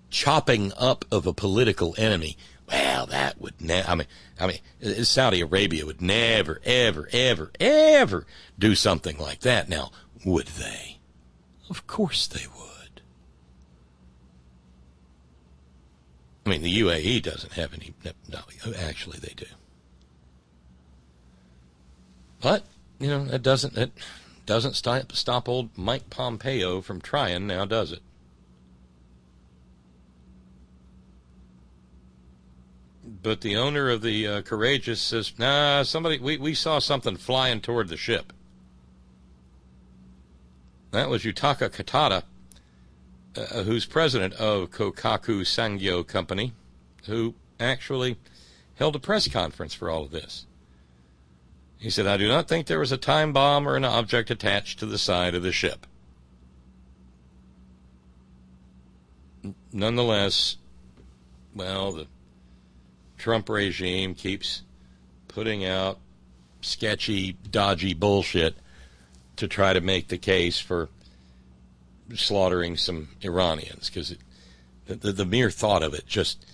chopping up of a political enemy. Well, that would I mean, Saudi Arabia would never, ever, ever, ever do something like that. Now, would they? Of course they would. I mean, the UAE doesn't have any. No, actually, they do. But it doesn't stop old Mike Pompeo from trying. Now, does it? But the owner of the Courageous says, nah, we saw something flying toward the ship. That was Yutaka Katada, who's president of Kokaku Sangyo Company, who actually held a press conference for all of this. He said, I do not think there was a time bomb or an object attached to the side of the ship. Nonetheless, well, the Trump regime keeps putting out sketchy, dodgy bullshit to try to make the case for slaughtering some Iranians, because the mere thought of it just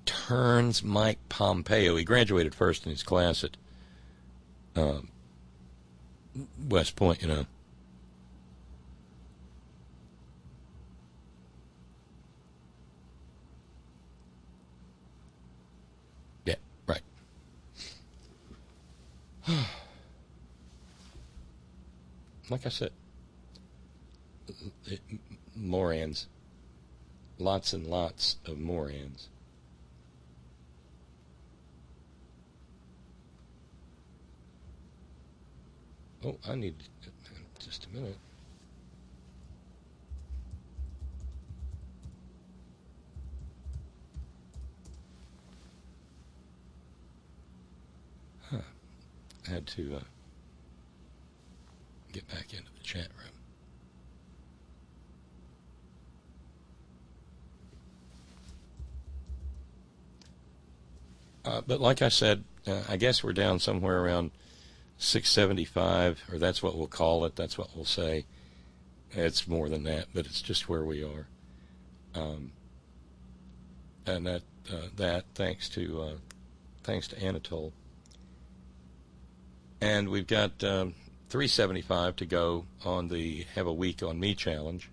turns Mike Pompeo. He graduated first in his class at West Point, Yeah, right. Like I said, Morans. Lots and lots of Morans. Oh, I need just a minute. I had to get back into the chat room. But like I said, I guess we're down somewhere around 675, or that's what we'll call it. That's what we'll say. It's more than that, but it's just where we are. And that thanks to Anatole. And we've got 375 to go on the Have a Week on Me challenge.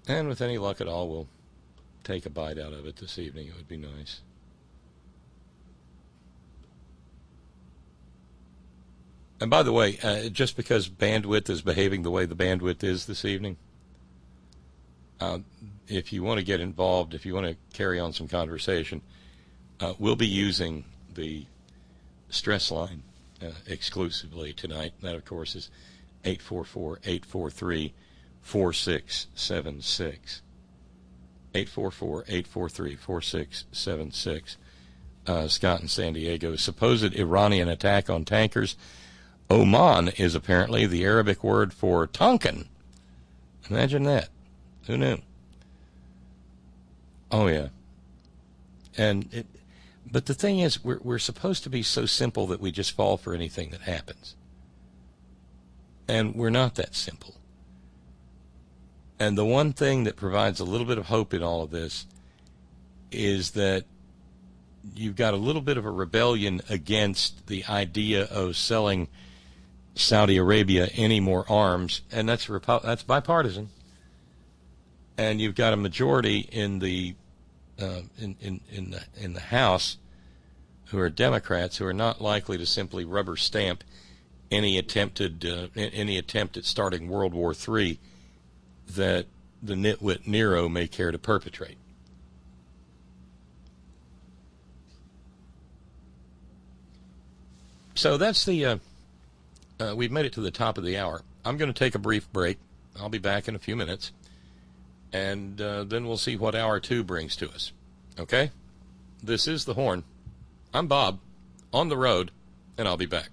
And with any luck at all, we'll take a bite out of it this evening. It would be nice. And by the way, just because bandwidth is behaving the way the bandwidth is this evening, if you want to get involved, if you want to carry on some conversation, we'll be using the stress line exclusively tonight. That, of course, is 844-843-4676. 844-843-4676. Scott in San Diego. Supposed Iranian attack on tankers. Oman is apparently the Arabic word for Tonkin. Imagine that. Who knew? Oh, yeah. But the thing is, we're supposed to be so simple that we just fall for anything that happens. And we're not that simple. And the one thing that provides a little bit of hope in all of this is that you've got a little bit of a rebellion against the idea of selling Saudi Arabia any more arms, and that's bipartisan. And you've got a majority in the in the House who are Democrats who are not likely to simply rubber stamp any attempt at starting World War III that the nitwit Nero may care to perpetrate. So that's the we've made it to the top of the hour. I'm going to take a brief break. I'll be back in a few minutes. and then we'll see what hour 2 brings to us. Okay? This is The Horn. I'm Bob, on the road, and I'll be back.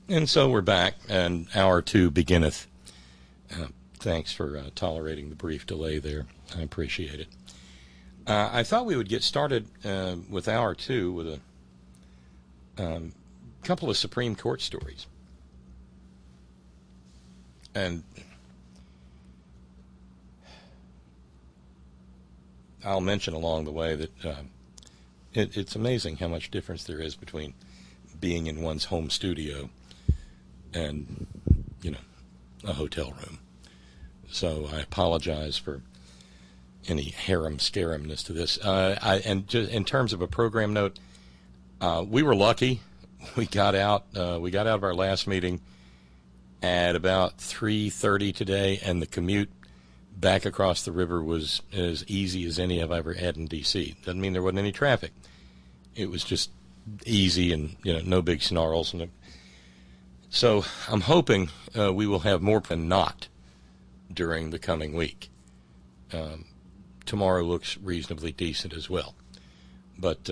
And so we're back, and hour 2 beginneth. Thanks for tolerating the brief delay there. I appreciate it. I thought we would get started with hour 2 with a couple of Supreme Court stories. And I'll mention along the way that it's amazing how much difference there is between being in one's home studio and, a hotel room. So I apologize for any harem-scaremness to this. And just in terms of a program note, we were lucky. We got out of our last meeting at about 3:30 today, and the commute back across the river was as easy as any I've ever had in D.C. Doesn't mean there wasn't any traffic. It was just easy and, no big snarls. So I'm hoping we will have more than not during the coming week. Tomorrow looks reasonably decent as well. But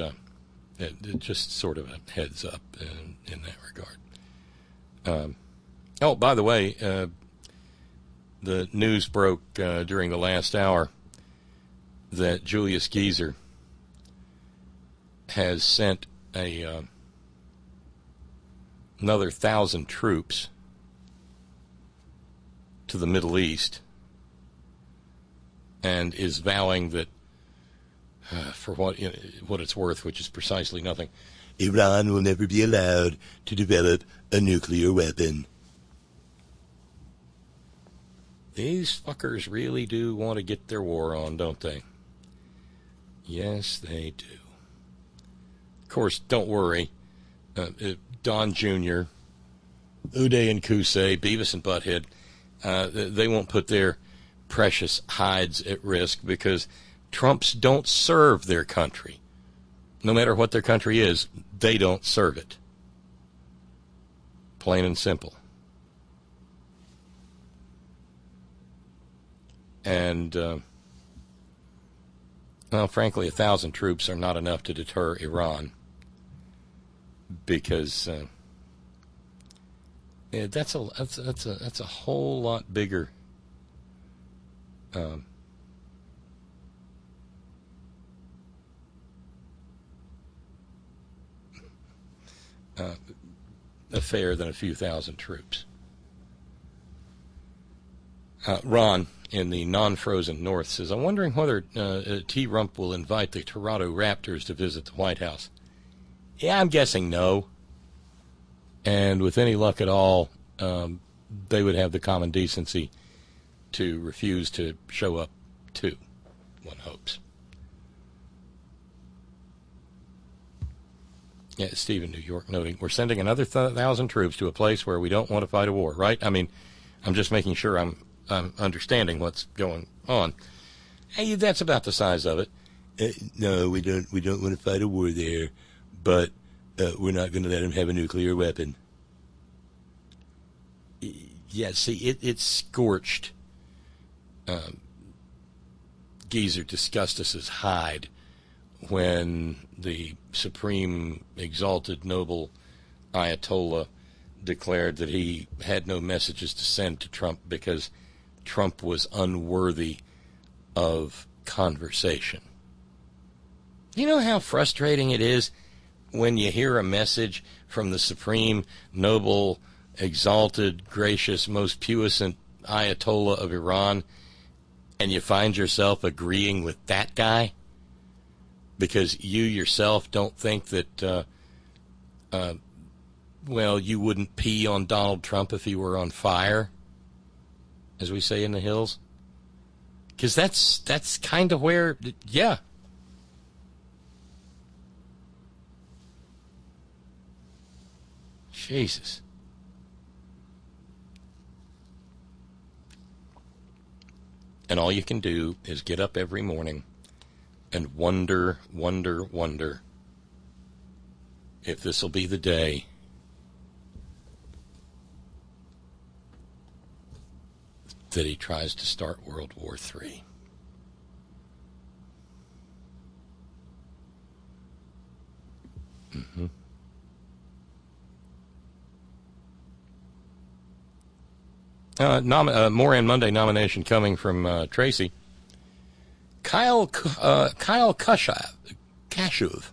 it just sort of a heads up in that regard. Oh, by the way, the news broke during the last hour that Julius Geezer has sent another 1,000 troops to the Middle East and is vowing that, for what it's worth, which is precisely nothing, Iran will never be allowed to develop a nuclear weapon. These fuckers really do want to get their war on, don't they? Yes, they do. Of course, don't worry. Don Jr., Uday and Kusei, Beavis and Butthead, they won't put their precious hides at risk because Trumps don't serve their country. No matter what their country is, they don't serve it. Plain and simple. And, well, frankly, 1,000 troops are not enough to deter Iran because that's a whole lot bigger affair than a few thousand troops. Ron in the non-frozen north says, I'm wondering whether T. Rump will invite the Toronto Raptors to visit the White House. Yeah, I'm guessing no. And with any luck at all, they would have the common decency to refuse to show up too, one hopes. Yeah, Steve in New York noting, we're sending another 1,000 troops to a place where we don't want to fight a war, right? I mean, I'm just making sure I'm understanding what's going on. Hey, that's about the size of it. No, we don't want to fight a war there, but we're not going to let them have a nuclear weapon. Yeah, see, it scorched Geezer Disgustus's hide when the Supreme Exalted Noble Ayatollah declared that he had no messages to send to Trump because Trump was unworthy of conversation. You know how frustrating it is when you hear a message from the Supreme Noble Exalted Gracious Most Puissant Ayatollah of Iran and you find yourself agreeing with that guy because you yourself don't think that well, you wouldn't pee on Donald Trump if he were on fire, as we say in the hills? Because that's kind of where, yeah. Jesus. And all you can do is get up every morning and wonder if this will be the day that he tries to start World War III. Moran Monday nomination coming from Tracy. Kyle Kashuv, Kashuv.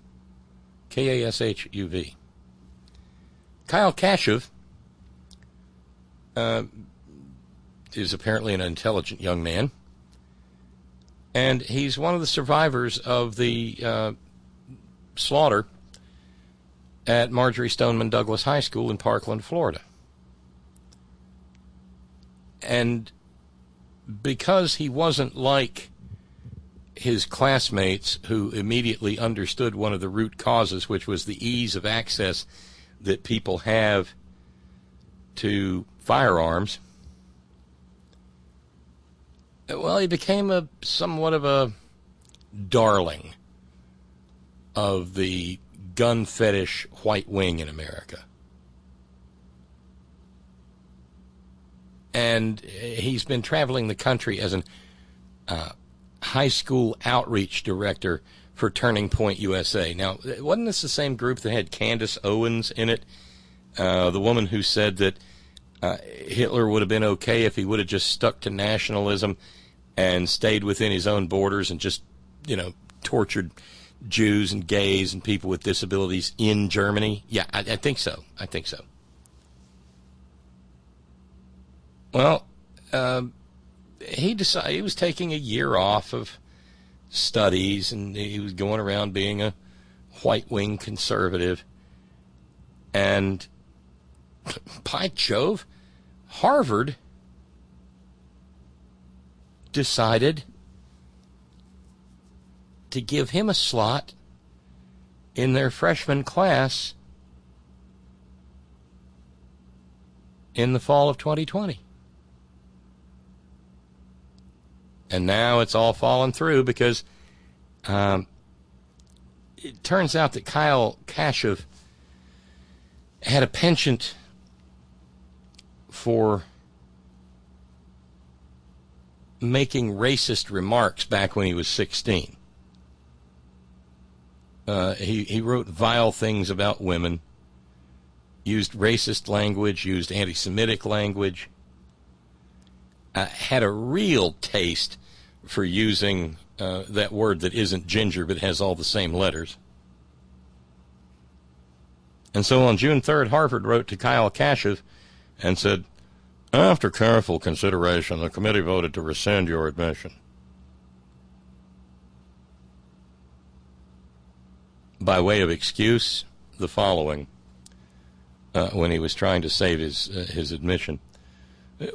Kyle Kashuv is apparently an intelligent young man, and he's one of the survivors of the slaughter at Marjorie Stoneman Douglas High School in Parkland, Florida. And because he wasn't like his classmates who immediately understood one of the root causes, which was the ease of access that people have to firearms, well, he became somewhat of a darling of the gun fetish white wing in America. And he's been traveling the country as an high school outreach director for Turning Point USA. Now, wasn't this the same group that had Candace Owens in it? The woman who said that Hitler would have been okay if he would have just stuck to nationalism and stayed within his own borders and just, tortured Jews and gays and people with disabilities in Germany. Yeah, I think so. Well, he decided he was taking a year off of studies, and he was going around being a white-wing conservative. And by Jove, Harvard decided to give him a slot in their freshman class in the fall of 2020. And now it's all fallen through because it turns out that Kyle Kashuv had a penchant for making racist remarks back when he was 16. He wrote vile things about women, used racist language, used anti-Semitic language, had a real taste for using that word that isn't ginger but has all the same letters. And so on June 3rd, Harvard wrote to Kyle Kashuv and said, "After careful consideration, the committee voted to rescind your admission." By way of excuse, the following, when he was trying to save his admission.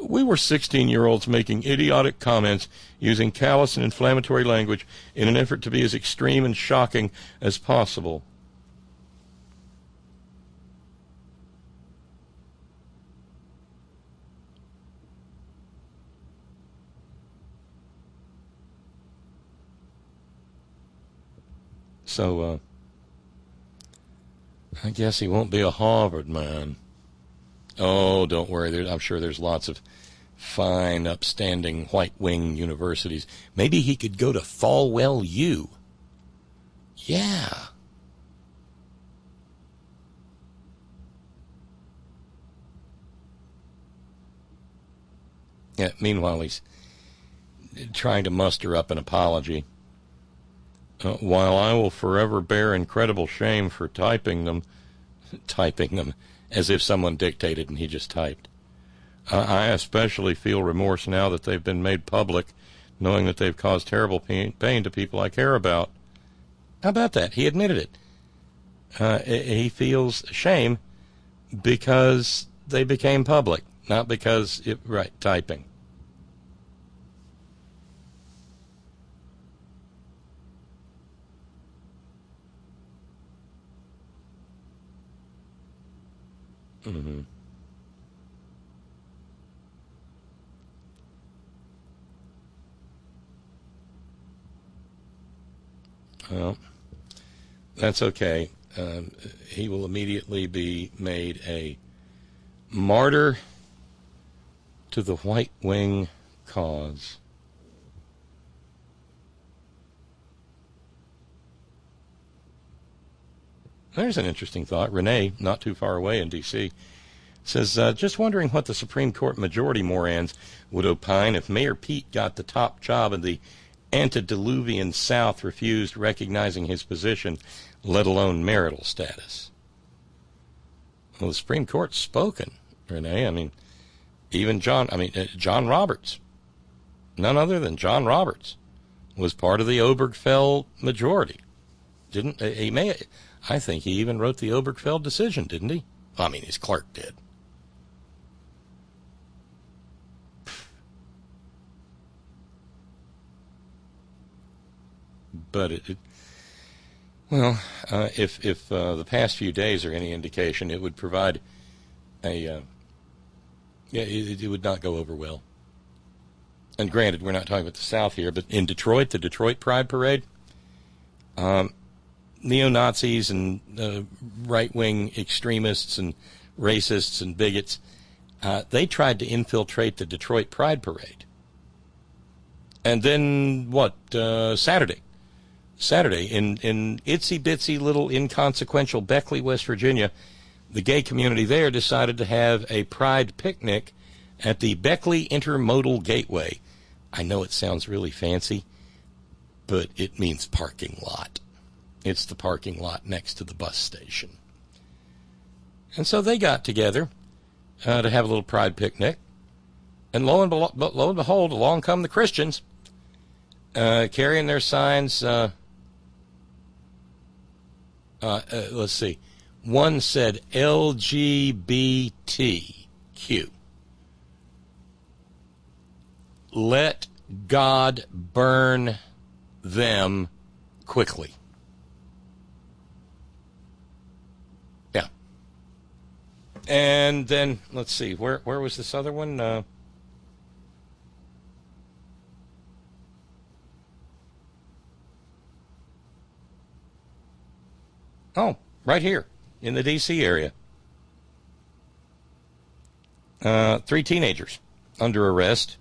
"We were 16-year-olds making idiotic comments using callous and inflammatory language in an effort to be as extreme and shocking as possible." So, I guess he won't be a Harvard man. Oh, don't worry. I'm sure there's lots of fine, upstanding, white-wing universities. Maybe he could go to Falwell U. Yeah. Yeah. Meanwhile, he's trying to muster up an apology. "While I will forever bear incredible shame for typing them, as if someone dictated and he just typed. I especially feel remorse now that they've been made public, knowing that they've caused terrible pain to people I care about." How about that? He admitted it. He feels shame because they became public, not because typing. Mm-hmm. Well, that's okay. He will immediately be made a martyr to the white wing cause. There's an interesting thought. Renee, not too far away in D.C., Says, just wondering what the Supreme Court majority Morans would opine if Mayor Pete got the top job and the antediluvian South refused recognizing his position, let alone marital status. Well, the Supreme Court's spoken, Renee. I mean, even John Roberts, none other than John Roberts, was part of the Obergefell majority. I think he even wrote the Obergefell decision, didn't he? I mean, his clerk did. But if the past few days are any indication, it would provide it would not go over well. And granted, we're not talking about the South here, but in Detroit, the Detroit Pride Parade, neo-Nazis and right-wing extremists and racists and bigots, they tried to infiltrate the Detroit Pride Parade. And then Saturday, in itsy-bitsy little inconsequential Beckley, West Virginia, the gay community there decided to have a pride picnic at the Beckley Intermodal Gateway. I know it sounds really fancy, but it means parking lot. It's the parking lot next to the bus station. And so they got together to have a little pride picnic. And lo and behold, along come the Christians carrying their signs. Let's see. One said LGBTQ. Let God burn them quickly. Yeah. And then, let's see, where was this other one? Oh, right here in the D.C. area. 3 teenagers under arrest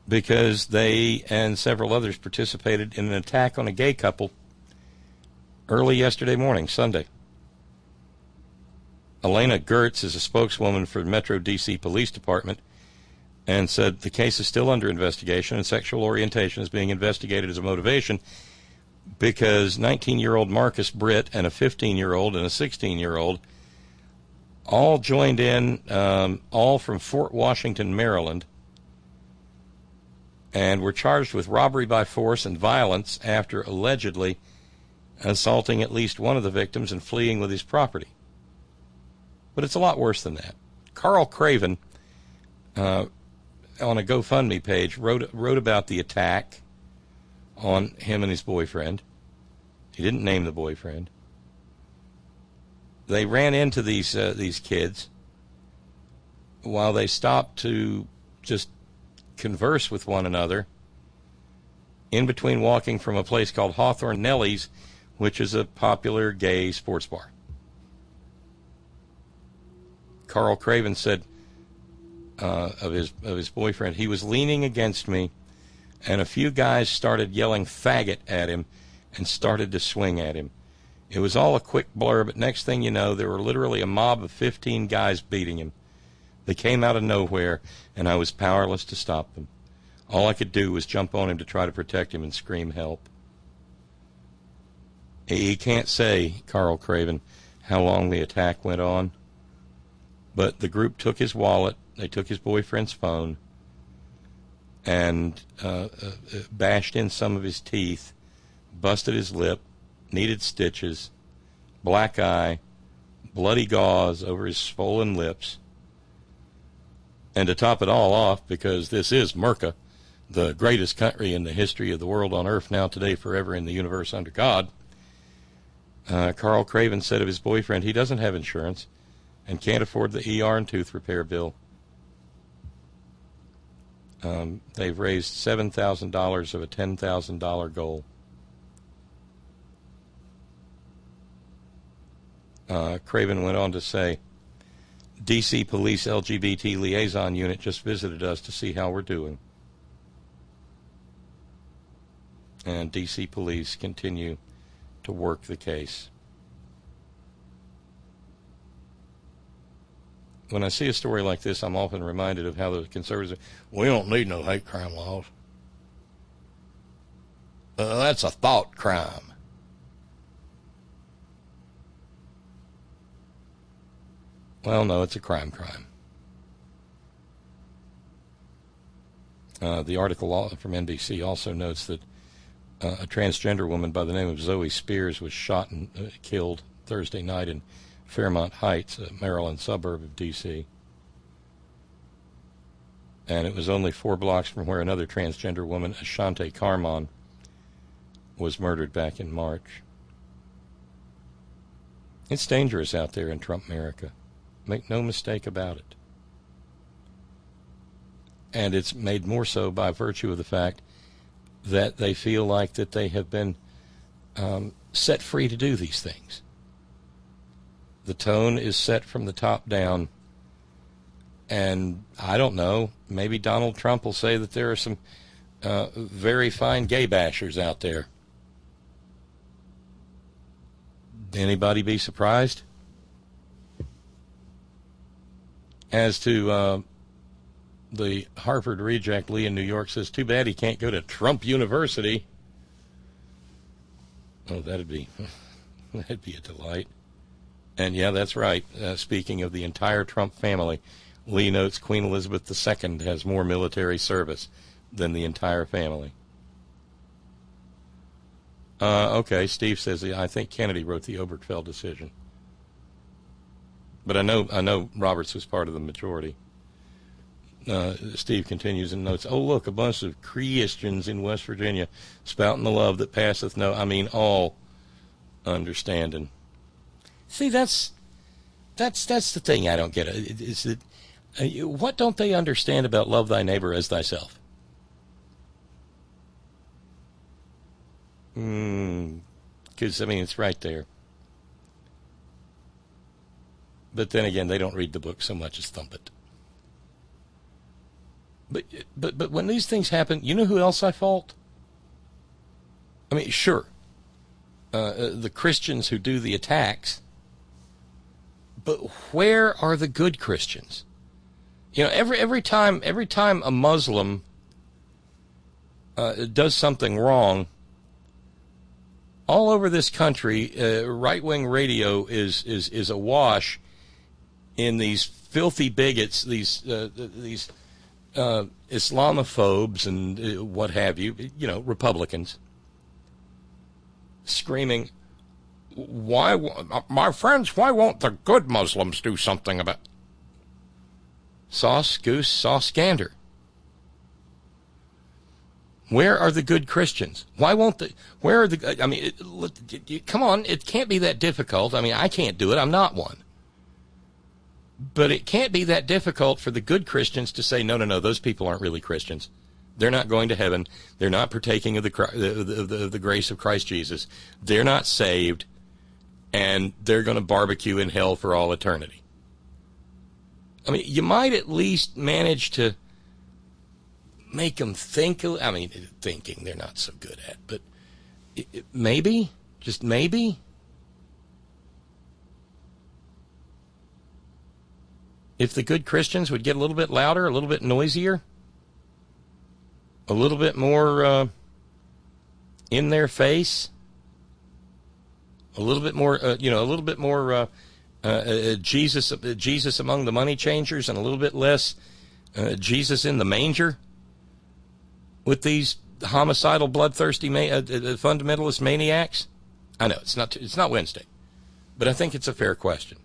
because they and several others participated in an attack on a gay couple early yesterday morning, Sunday. Elena Gertz is a spokeswoman for the Metro D.C. Police Department and said the case is still under investigation and sexual orientation is being investigated as a motivation because 19-year-old Marcus Britt and a 15-year-old and a 16-year-old all joined in, all from Fort Washington, Maryland, and were charged with robbery by force and violence after allegedly assaulting at least one of the victims and fleeing with his property. But it's a lot worse than that. Carl Craven, on a GoFundMe page, wrote about the attack on him and his boyfriend. He didn't name the boyfriend. They ran into these kids while they stopped to just converse with one another in between walking from a place called Hawthorne Nelly's, which is a popular gay sports bar. Carl Craven said of his boyfriend, he was leaning against me, and a few guys started yelling faggot at him and started to swing at him. It was all a quick blur, but next thing you know, there were literally a mob of 15 guys beating him. They came out of nowhere, and I was powerless to stop them. All I could do was jump on him to try to protect him and scream help. He can't say, Carl Craven, how long the attack went on, but the group took his wallet, they took his boyfriend's phone, and bashed in some of his teeth, busted his lip, needed stitches, black eye, bloody gauze over his swollen lips. And to top it all off, because this is Merca, the greatest country in the history of the world on earth, now, today, forever, in the universe under God, Carl Craven said of his boyfriend he doesn't have insurance and can't afford the ER and tooth repair bill. They've raised $7,000 of a $10,000 goal. Craven went on to say, D.C. Police LGBT Liaison Unit just visited us to see how we're doing. And D.C. Police continue to work the case. when I see a story like this, I'm often reminded of how the conservatives, we don't need no hate crime laws. That's a thought crime. Well, no, it's a crime. The article from NBC also notes that a transgender woman by the name of Zoe Spears was shot and killed Thursday night in Fairmont Heights, a Maryland suburb of D.C. And it was only 4 blocks from where another transgender woman, Ashante Carmon, was murdered back in March. It's dangerous out there in Trump America. Make no mistake about it. And it's made more so by virtue of the fact that they feel like that they have been set free to do these things. The tone is set from the top down. And I don't know, maybe Donald Trump will say that there are some very fine gay bashers out there. Anybody be surprised? As to the Harvard reject, Lee in New York says, too bad he can't go to Trump University. Oh, that'd be a delight. And yeah, that's right. Speaking of the entire Trump family, Lee notes Queen Elizabeth II has more military service than the entire family. Okay, Steve says, I think Kennedy wrote the Obergefell decision. But I know Roberts was part of the majority. Steve continues and notes, oh, look, a bunch of Christians in West Virginia spouting the love that passeth all understanding. See, that's the thing I don't get. Is that what don't they understand about love thy neighbor as thyself? Because, it's right there. But then again, they don't read the book so much as thump it. But when these things happen, you know who else I fault? Sure, the Christians who do the attacks, but where are the good Christians? Every time a Muslim does something wrong, all over this country, right-wing radio is awash in these filthy bigots, these Islamophobes and what have you, Republicans, screaming, my friends, why won't the good Muslims do something about sauce, goose, sauce, gander? Where are the good Christians? Why won't where are the, come on, it can't be that difficult. I can't do it. I'm not one. But it can't be that difficult for the good Christians to say, no, those people aren't really Christians. They're not going to heaven. They're not partaking of the grace of Christ Jesus. They're not saved, and they're going to barbecue in hell for all eternity. You might at least manage to make them think. Thinking they're not so good at, but maybe, just maybe. If the good Christians would get a little bit louder, a little bit noisier, a little bit more in their face, a little bit more, Jesus among the money changers, and a little bit less Jesus in the manger with these homicidal, bloodthirsty, fundamentalist maniacs. I know it's not Wednesday, but I think it's a fair question.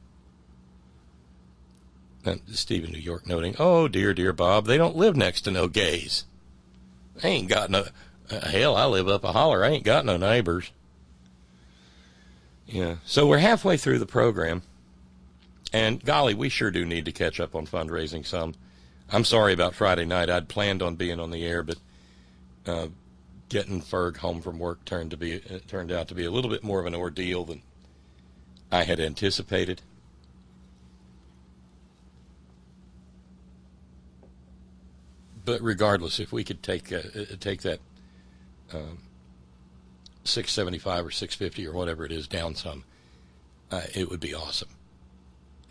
Steve in New York noting, oh, dear Bob, they don't live next to no gays. They ain't got no, hell, I live up a holler. I ain't got no neighbors. Yeah, so we're halfway through the program, and golly, we sure do need to catch up on fundraising some. I'm sorry about Friday night. I'd planned on being on the air, but getting Ferg home from work turned out to be a little bit more of an ordeal than I had anticipated. But regardless, if we could take that 675 or 650 or whatever it is down some, it would be awesome.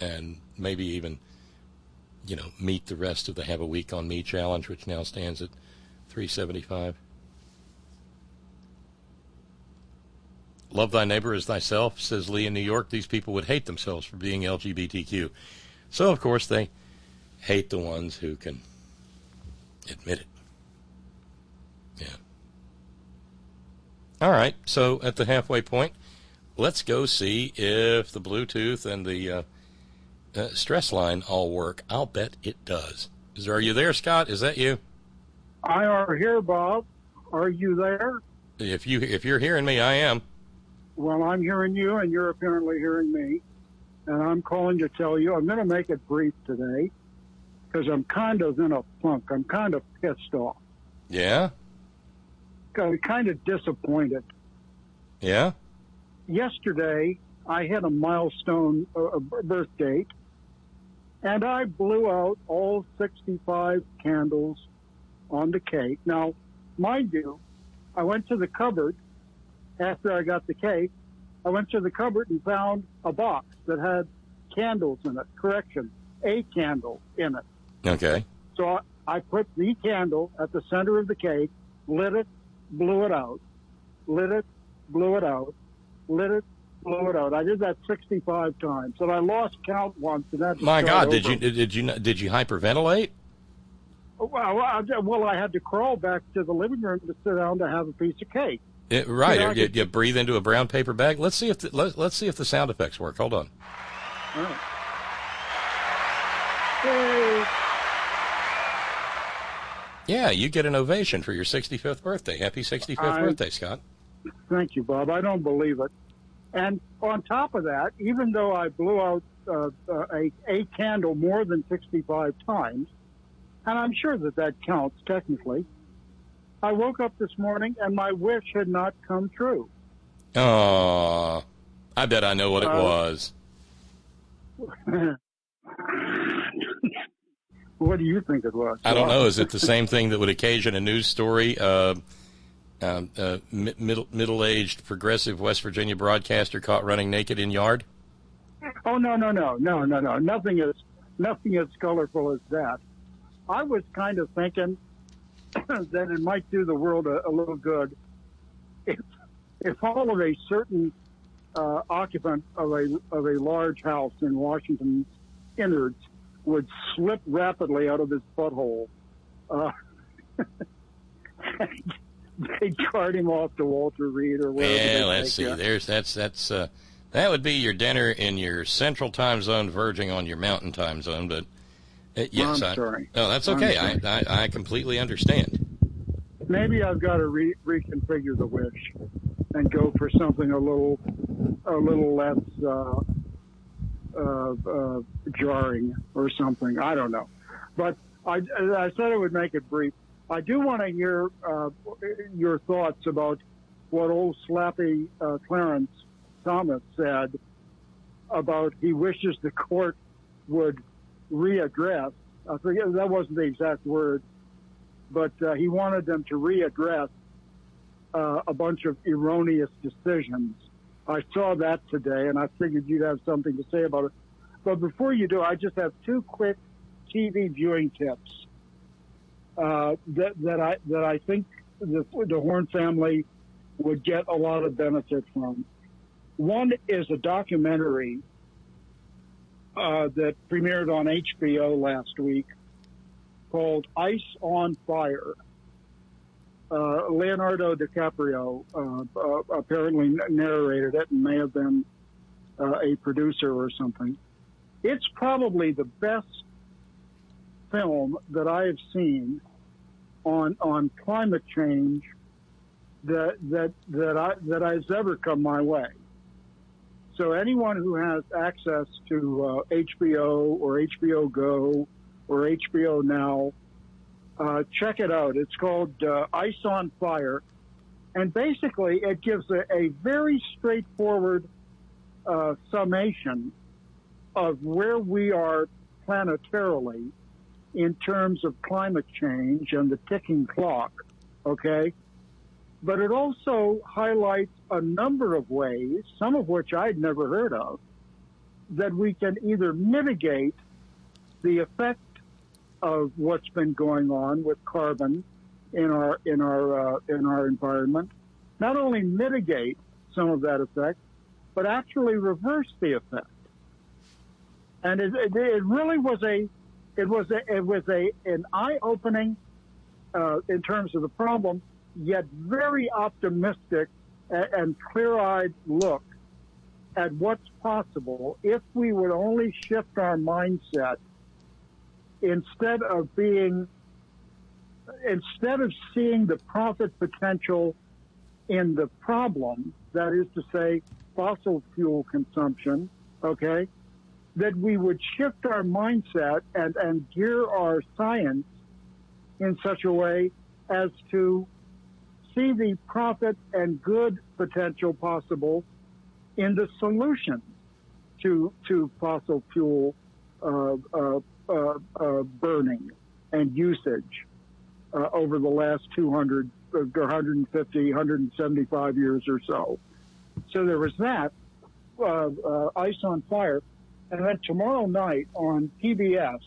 And maybe even meet the rest of the Have a Week on Me challenge, which now stands at $3.75. Love thy neighbor as thyself, says Lee in New York. These people would hate themselves for being LGBTQ. So, of course, they hate the ones who can admit it. Yeah. All right, so at the halfway point, let's go see if the Bluetooth and the stress line all work. I'll bet it does. Are you there, Scott? Is that you? I are here, Bob. Are you there? If you're hearing me, I am. Well, I'm hearing you, and you're apparently hearing me. And I'm calling to tell you, I'm going to make it brief today because I'm kind of in a funk. I'm kind of pissed off. Yeah? I'm kind of disappointed. Yeah? Yesterday, I had a milestone birth date, and I blew out all 65 candles on the cake. Now, mind you, I went to the cupboard after I got the cake. I went to the cupboard and found a box that had candles in it. Correction, a candle in it. Okay. So I put the candle at the center of the cake, lit it, blew it out, lit it, blew it out, lit it, blew it out. I did that 65 times, and I lost count once. And that. My God, did you hyperventilate? Well, I had to crawl back to the living room to sit down to have a piece of cake. Right, you breathe into a brown paper bag. Let's see if the sound effects work. Hold on. All right. Hey. Yeah, you get an ovation for your 65th birthday. Happy 65th birthday, Scott. Thank you, Bob. I don't believe it. And on top of that, even though I blew out a candle more than 65 times, and I'm sure that counts technically, I woke up this morning and my wish had not come true. Oh, I bet I know what it was. What do you think it was? I don't know. Is it the same thing that would occasion a news story? Middle-aged progressive West Virginia broadcaster caught running naked in yard? Oh, no. Nothing as colorful as that. I was kind of thinking that it might do the world a little good if all of a certain occupant of a large house in Washington's innards would slip rapidly out of his butthole. They'd cart him off to Walter Reed or wherever. Yeah, let's see. That would be your dinner in your central time zone, verging on your mountain time zone. But yes, I'm sorry. No, that's okay. I completely understand. Maybe I've got to reconfigure the wish and go for something a little less jarring or something. I don't know. But I said I would make it brief. I do want to hear your thoughts about what old slappy Clarence Thomas said about he wishes the court would readdress. I forget, that wasn't the exact word, but he wanted them to readdress a bunch of erroneous decisions. I saw that today, and I figured you'd have something to say about it. But before you do, I just have two quick TV viewing tips that I think the Horn family would get a lot of benefit from. One is a documentary that premiered on HBO last week called Ice on Fire. Leonardo DiCaprio apparently narrated it and may have been a producer or something. It's probably the best film that I have seen on climate change that has ever come my way. So anyone who has access to HBO or HBO Go or HBO Now, check it out. It's called Ice on Fire. And basically it gives a very straightforward summation of where we are planetarily in terms of climate change and the ticking clock, okay? But it also highlights a number of ways, some of which I'd never heard of, that we can either mitigate the effect of what's been going on with carbon in our environment, not only mitigate some of that effect, but actually reverse the effect. And it really was an eye-opening in terms of the problem, yet very optimistic and clear-eyed look at what's possible if we would only shift our mindset instead of seeing the profit potential in the problem, that is to say, fossil fuel consumption, okay, that we would shift our mindset and gear our science in such a way as to see the profit and good potential possible in the solution to fossil fuel burning and usage over the last 200, 150, 175 years or so. So there was that, Ice on Fire. And then tomorrow night on PBS,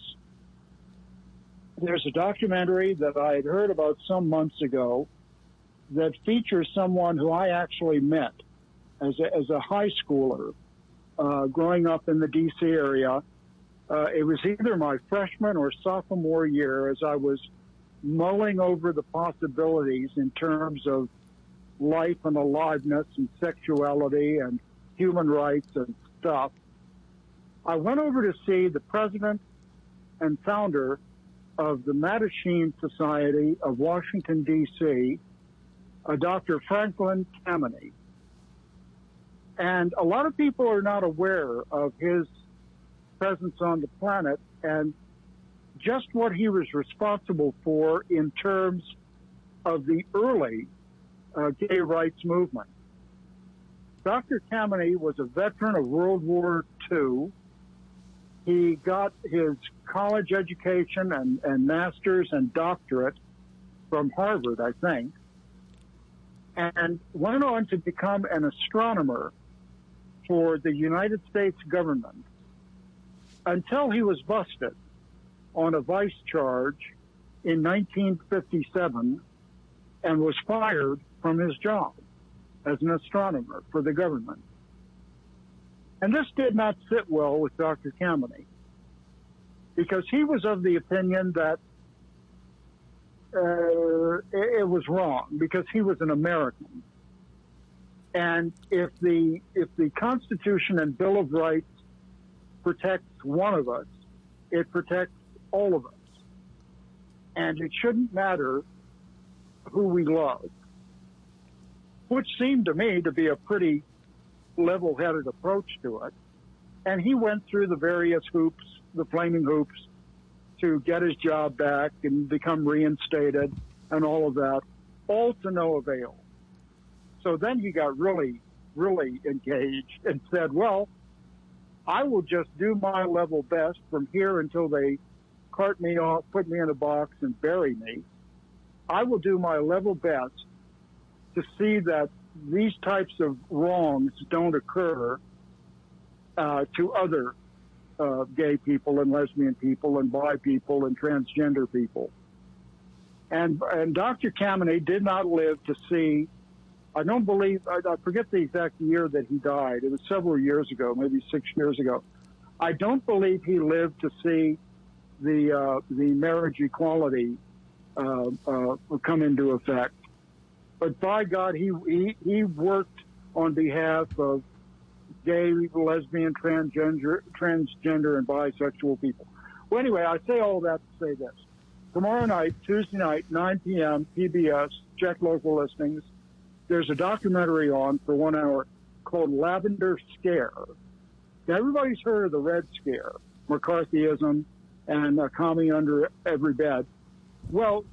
there's a documentary that I had heard about some months ago that features someone who I actually met as a high schooler growing up in the D.C. area. It was either my freshman or sophomore year as I was mulling over the possibilities in terms of life and aliveness and sexuality and human rights and stuff. I went over to see the president and founder of the Mattachine Society of Washington, D.C., Dr. Franklin Tammany. And a lot of people are not aware of his presence on the planet and just what he was responsible for in terms of the early gay rights movement. Dr. Tammany was a veteran of World War II. He got his college education and master's and doctorate from Harvard, I think, and went on to become an astronomer for the United States government until he was busted on a vice charge in 1957 and was fired from his job as an astronomer for the government. And this did not sit well with Dr. Tammany because he was of the opinion that it was wrong because he was an American. And if the Constitution and Bill of Rights protects one of us, it protects all of us. And it shouldn't matter who we love, which seemed to me to be a pretty level-headed approach to it. And he went through the various hoops, the flaming hoops, to get his job back and become reinstated and all of that, all to no avail. So then he got really, really engaged and said, well, I will just do my level best from here until they cart me off, put me in a box and bury me. I will do my level best to see that these types of wrongs don't occur to other gay people and lesbian people and bi people and transgender people. And Dr. Tammany did not live to see, I don't believe, I forget the exact year that he died. It was several years ago, maybe 6 years ago. I don't believe he lived to see the marriage equality come into effect. But by God, he worked on behalf of gay, lesbian, transgender, and bisexual people. Well, anyway, I say all that to say this. Tomorrow night, Tuesday night, 9 p.m., PBS, check local listings. There's a documentary on for 1 hour called Lavender Scare. Now, everybody's heard of the Red Scare, McCarthyism, and commie under every bed. Well,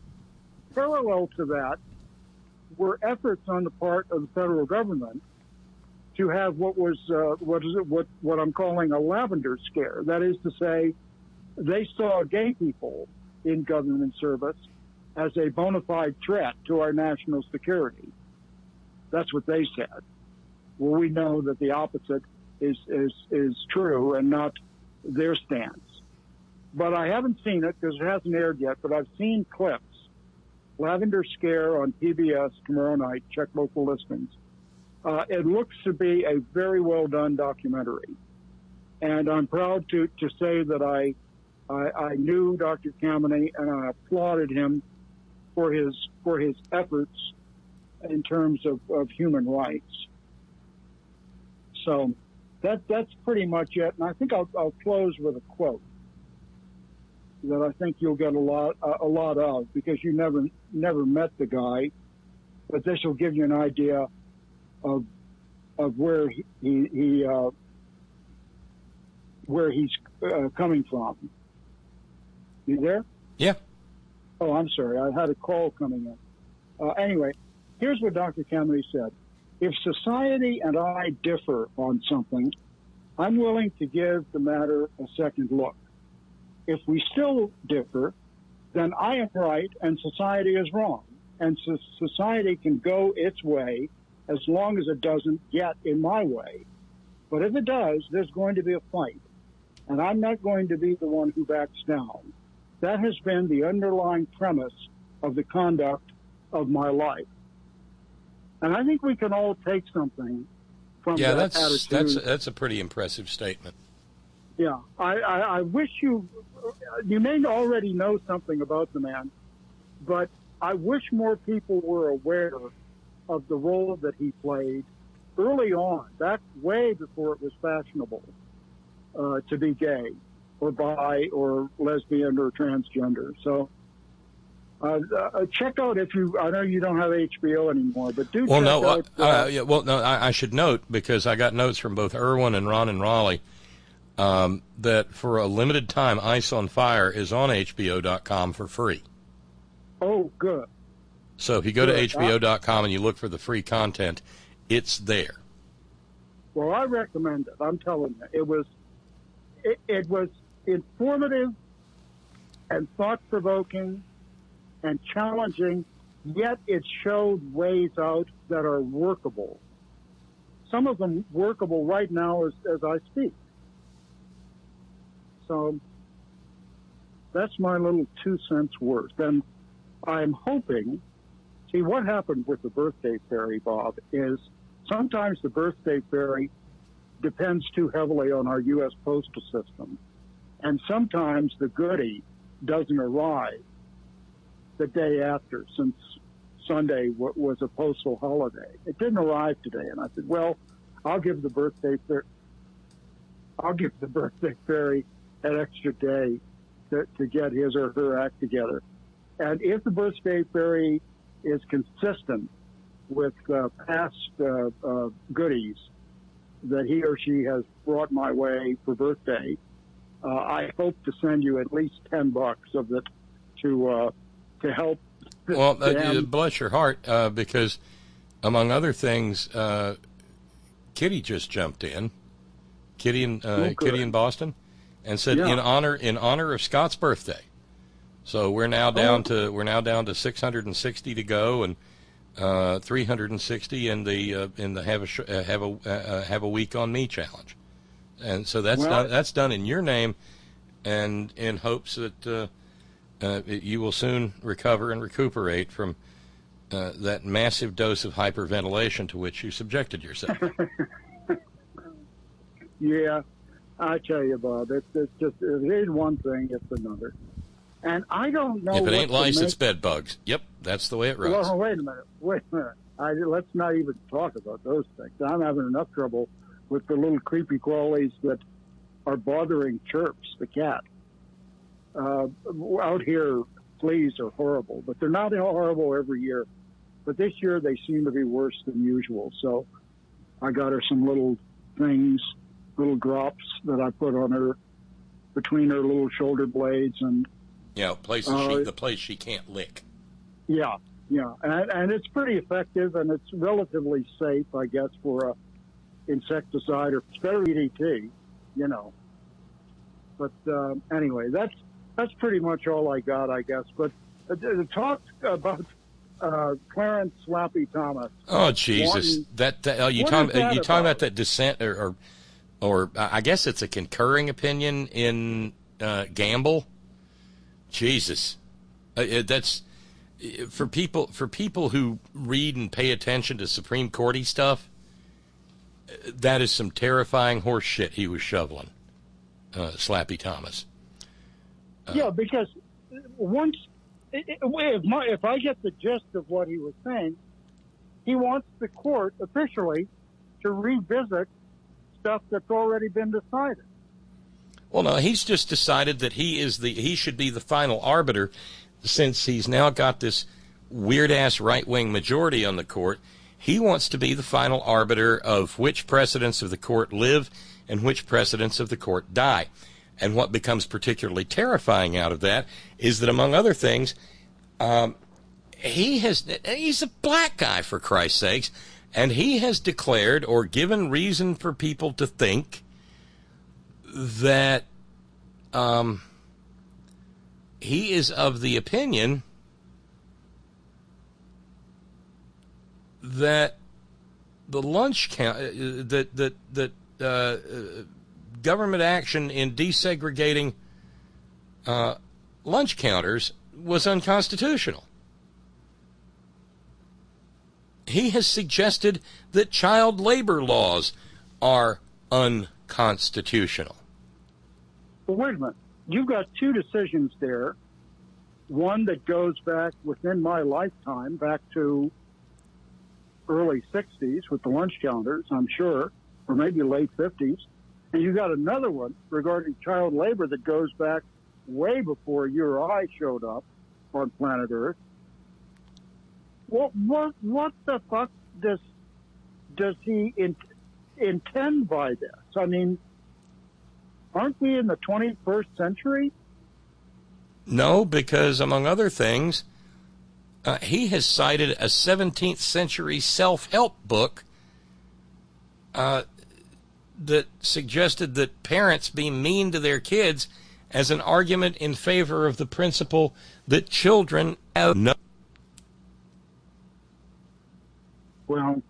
parallel to that were efforts on the part of the federal government to have what I'm calling a lavender scare. That is to say, they saw gay people in government service as a bona fide threat to our national security. That's what they said. Well, we know that the opposite is true and not their stance. but I haven't seen it because it hasn't aired yet, but I've seen clips. Lavender Scare on PBS tomorrow night. Check local listings. It looks to be a very well done documentary. And I'm proud to say that I knew Dr. Kameny, and I applauded him for his efforts in terms of human rights. So that's pretty much it. And I think I'll close with a quote that I think you'll get a lot of, because you never met the guy, but this will give you an idea of where where he's coming from. You there? Yeah. Oh, I'm sorry. I had a call coming in. Anyway, here's what Dr. Kameny said. If society and I differ on something, I'm willing to give the matter a second look. If we still differ, then I am right and society is wrong. And society can go its way as long as it doesn't get in my way. But if it does, there's going to be a fight. And I'm not going to be the one who backs down. That has been the underlying premise of the conduct of my life. And I think we can all take something from that attitude. That's a pretty impressive statement. Yeah, I wish you may already know something about the man, but I wish more people were aware of the role that he played early on, back way before it was fashionable to be gay or bi or lesbian or transgender. So check out I know you don't have HBO anymore, but do check out. I should note, because I got notes from both Irwin and Ron and Raleigh, that for a limited time, Ice on Fire is on HBO.com for free. Oh, good. So if you go to HBO.com and you look for the free content, it's there. Well, I recommend it. I'm telling you, it was informative and thought-provoking and challenging, yet it showed ways out that are workable. Some of them workable right now as I speak. So that's my little 2 cents worth. And I'm hoping, see, what happened with the birthday fairy, Bob, is sometimes the birthday fairy depends too heavily on our U.S. postal system. And sometimes the goodie doesn't arrive the day after, since Sunday was a postal holiday. It didn't arrive today. And I said, well, I'll give the birthday fairy an extra day to get his or her act together. And if the birthday fairy is consistent with past goodies that he or she has brought my way for birthday, I hope to send you at least $10 of it to help. Well, bless your heart, because among other things, Kitty just jumped in. Kitty in Boston, and said in honor of Scott's birthday. So we're now down to 660 to go, and 360 in the have a week on me challenge. And so that's done in your name, and in hopes that you will soon recover and recuperate from that massive dose of hyperventilation to which you subjected yourself. Yeah, I tell you, Bob, it's just, it ain't one thing, it's another. And I don't know. If it ain't lice, it's bed bugs. Yep, that's the way it runs. Well, wait a minute. Let's not even talk about those things. I'm having enough trouble with the little creepy crawlies that are bothering Chirps, the cat. Out here, fleas are horrible, but they're not horrible every year. But this year, they seem to be worse than usual. So I got her some little things, little drops that I put on her between her little shoulder blades, and the place she can't lick. Yeah, and it's pretty effective, and it's relatively safe, I guess, for a insecticide, or it's better EDT, But anyway, that's pretty much all I got, I guess. But to talk about Clarence Slappy Thomas. Oh Jesus! You talking about that dissent, or I guess it's a concurring opinion in gamble. Jesus, that's for people who read and pay attention to Supreme Courty stuff. That is some terrifying horse shit he was shoveling, Slappy Thomas. Yeah, because once, if I get the gist of what he was saying, he wants the court officially to revisit stuff that's already been decided. Well, no, he's just decided that he should be the final arbiter, since he's now got this weird-ass right-wing majority on the court. He wants to be the final arbiter of which precedents of the court live and which precedents of the court die. And what becomes particularly terrifying out of that is that, among other things, he's a black guy, for Christ's sakes, and he has declared or given reason for people to think that he is of the opinion that the lunch count, that government action in desegregating lunch counters was unconstitutional. He has suggested that child labor laws are unconstitutional. Well, wait a minute. You've got two decisions there. One that goes back within my lifetime, back to early 60s with the lunch counters, I'm sure, or maybe late 50s. And you got another one regarding child labor that goes back way before you or I showed up on planet Earth. What the fuck does he intend by this? I mean, aren't we in the 21st century? No, because among other things, he has cited a 17th century self-help book that suggested that parents be mean to their kids as an argument in favor of the principle that children have no. Well,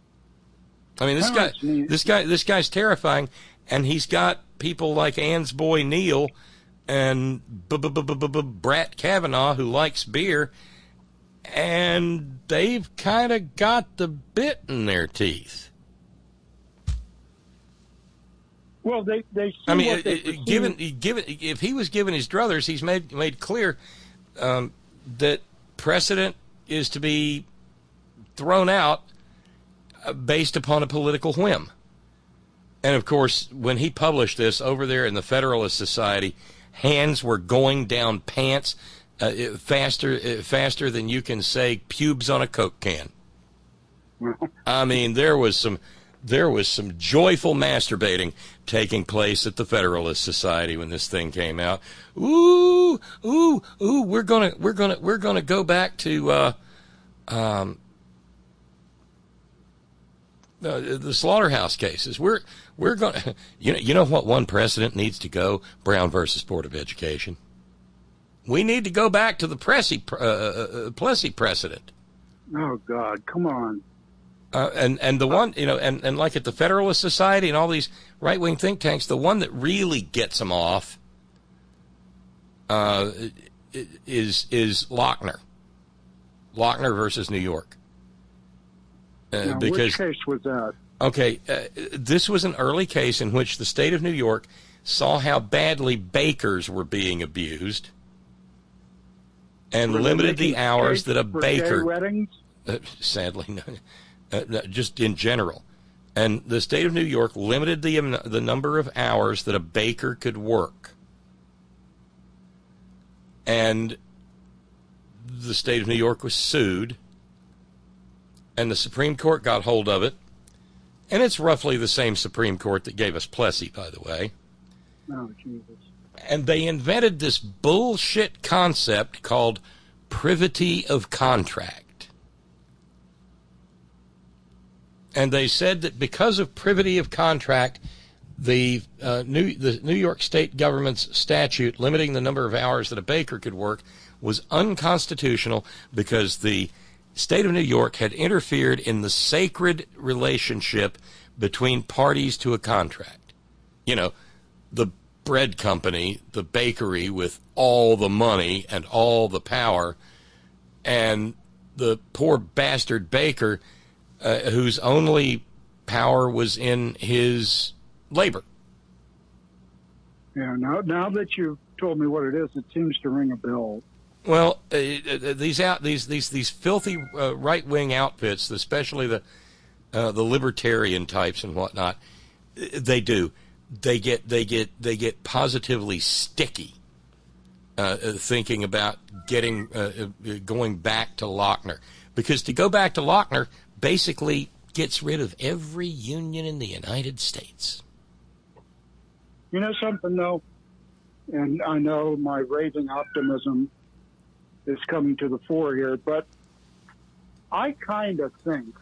I mean, this guy's terrifying, and he's got people like Ann's boy Neil and Brett Kavanaugh, who likes beer, and they've kind of got the bit in their teeth. Well, they I mean, given if he was given his druthers, he's made clear that precedent is to be thrown out based upon a political whim. And of course, when he published this over there in the Federalist Society, hands were going down pants faster than you can say pubes on a Coke can. I mean, there was some joyful masturbating taking place at the Federalist Society when this thing came out. Ooh, we're gonna go back to the slaughterhouse cases. We're going to, you know what one precedent needs to go? Brown versus Board of Education. We need to go back to the Plessy precedent. Oh God, come on. And the one, and like at the Federalist Society and all these right-wing think tanks, the one that really gets them off is Lochner. Lochner versus New York. Because which case was that? Okay, this was an early case in which the state of New York saw how badly bakers were being abused and limited the hours that a baker. Gay weddings? Sadly, no, just in general. And the state of New York limited the number of hours that a baker could work. And the state of New York was sued. And the Supreme Court got hold of it. And it's roughly the same Supreme Court that gave us Plessy, by the way. Oh, Jesus. And they invented this bullshit concept called privity of contract. And they said that because of privity of contract, the New York State government's statute limiting the number of hours that a baker could work was unconstitutional because the state of New York had interfered in the sacred relationship between parties to a contract. The bread company, the bakery with all the money and all the power, and the poor bastard baker whose only power was in his labor. Yeah, now that you've told me what it is, it seems to ring a bell. Well, these filthy right-wing outfits, especially the libertarian types and whatnot, they get positively sticky thinking about going back to Lochner, because to go back to Lochner basically gets rid of every union in the United States. You know something, though, and I know my raving optimism is coming to the fore here, but I kind of think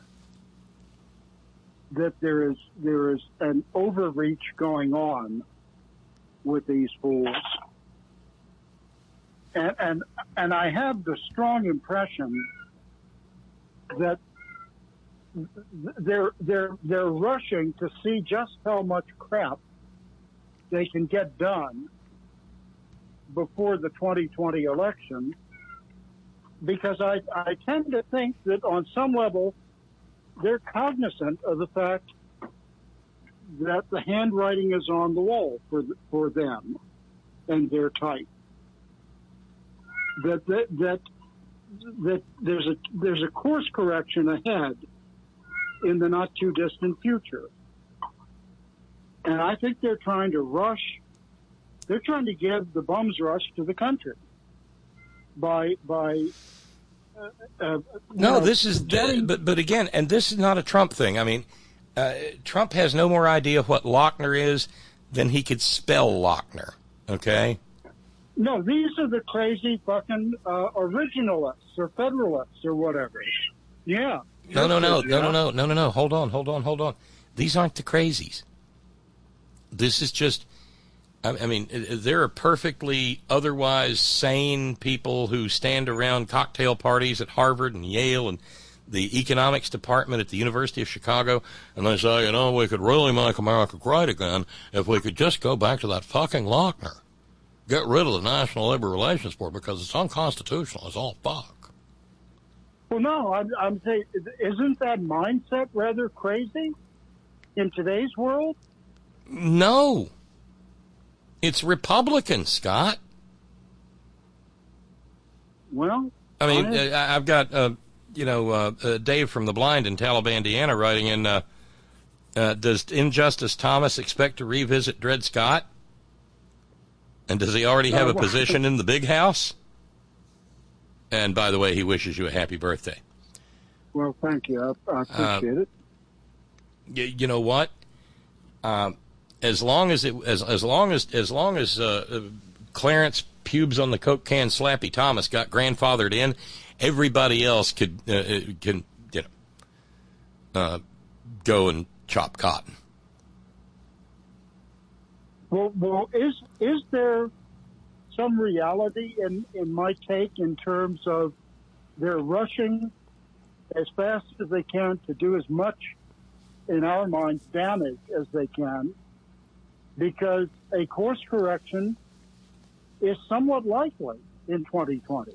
that there is an overreach going on with these fools, and I have the strong impression that they're rushing to see just how much crap they can get done before the 2020 election, because I tend to think that on some level they're cognizant of the fact that the handwriting is on the wall for them and their type. That there's a course correction ahead in the not too distant future. And I think they're trying to give the bum's rush to the country by no, this is, but again, and this is not a Trump thing. I mean, Trump has no more idea what Lochner is than he could spell Lochner, okay? No, these are the crazy fucking originalists or federalists or whatever. Yeah. No. Hold on. These aren't the crazies. This is just, I mean, there are perfectly otherwise sane people who stand around cocktail parties at Harvard and Yale and the economics department at the University of Chicago, and they say, you know, we could really make America great again if we could just go back to that fucking Lochner. Get rid of the National Labor Relations Board because it's unconstitutional. It's all fuck. Well, no, I'm saying, isn't that mindset rather crazy in today's world? No. It's Republican, Scott. Well, I mean, I've got, Dave from the Blind in Taliban, Indiana, writing in, does Injustice Thomas expect to revisit Dred Scott? And does he already have a position in the big house? And by the way, he wishes you a happy birthday. Well, thank you. I appreciate it. You know what? As long as Clarence Pubes on the Coke can Slappy Thomas got grandfathered in, everybody else can go and chop cotton. Well, is there some reality in my take in terms of they're rushing as fast as they can to do as much, in our minds, damage as they can, because a course correction is somewhat likely in 2020.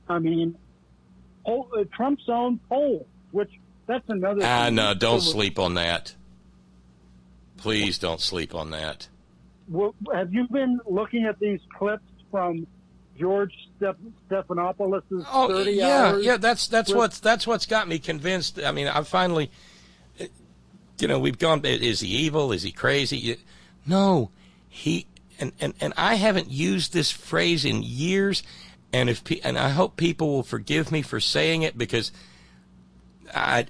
I mean, Trump's own poll, which that's another thing. No, don't sleep on that. Please don't sleep on that. Well, have you been looking at these clips from George Stephanopoulos' 30 hours? Yeah, that's what's got me convinced. I mean, I've finally, we've gone, is he evil? Is he crazy? No, and I haven't used this phrase in years, and I hope people will forgive me for saying it because I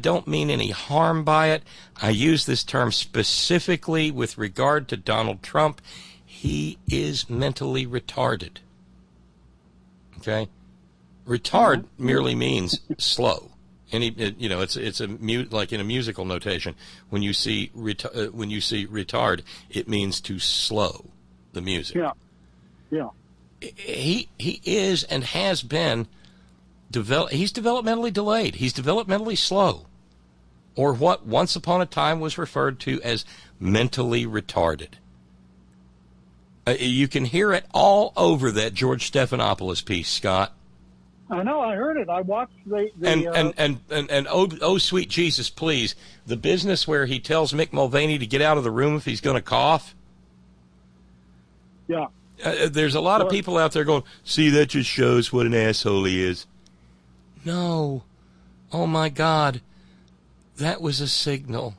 don't mean any harm by it. I use this term specifically with regard to Donald Trump. He is mentally retarded. Okay? Retard merely means slow. It's like in a musical notation. When you see retard, it means to slow the music. Yeah. He is and has been he's developmentally delayed. He's developmentally slow. or what once upon a time was referred to as mentally retarded. You can hear it all over that George Stephanopoulos piece, Scott. I know, I heard it. I watched the and oh sweet Jesus, please, the business where he tells Mick Mulvaney to get out of the room if he's going to cough. Yeah. There's a lot of people out there going, see, that just shows what an asshole he is. No. Oh, my God. That was a signal.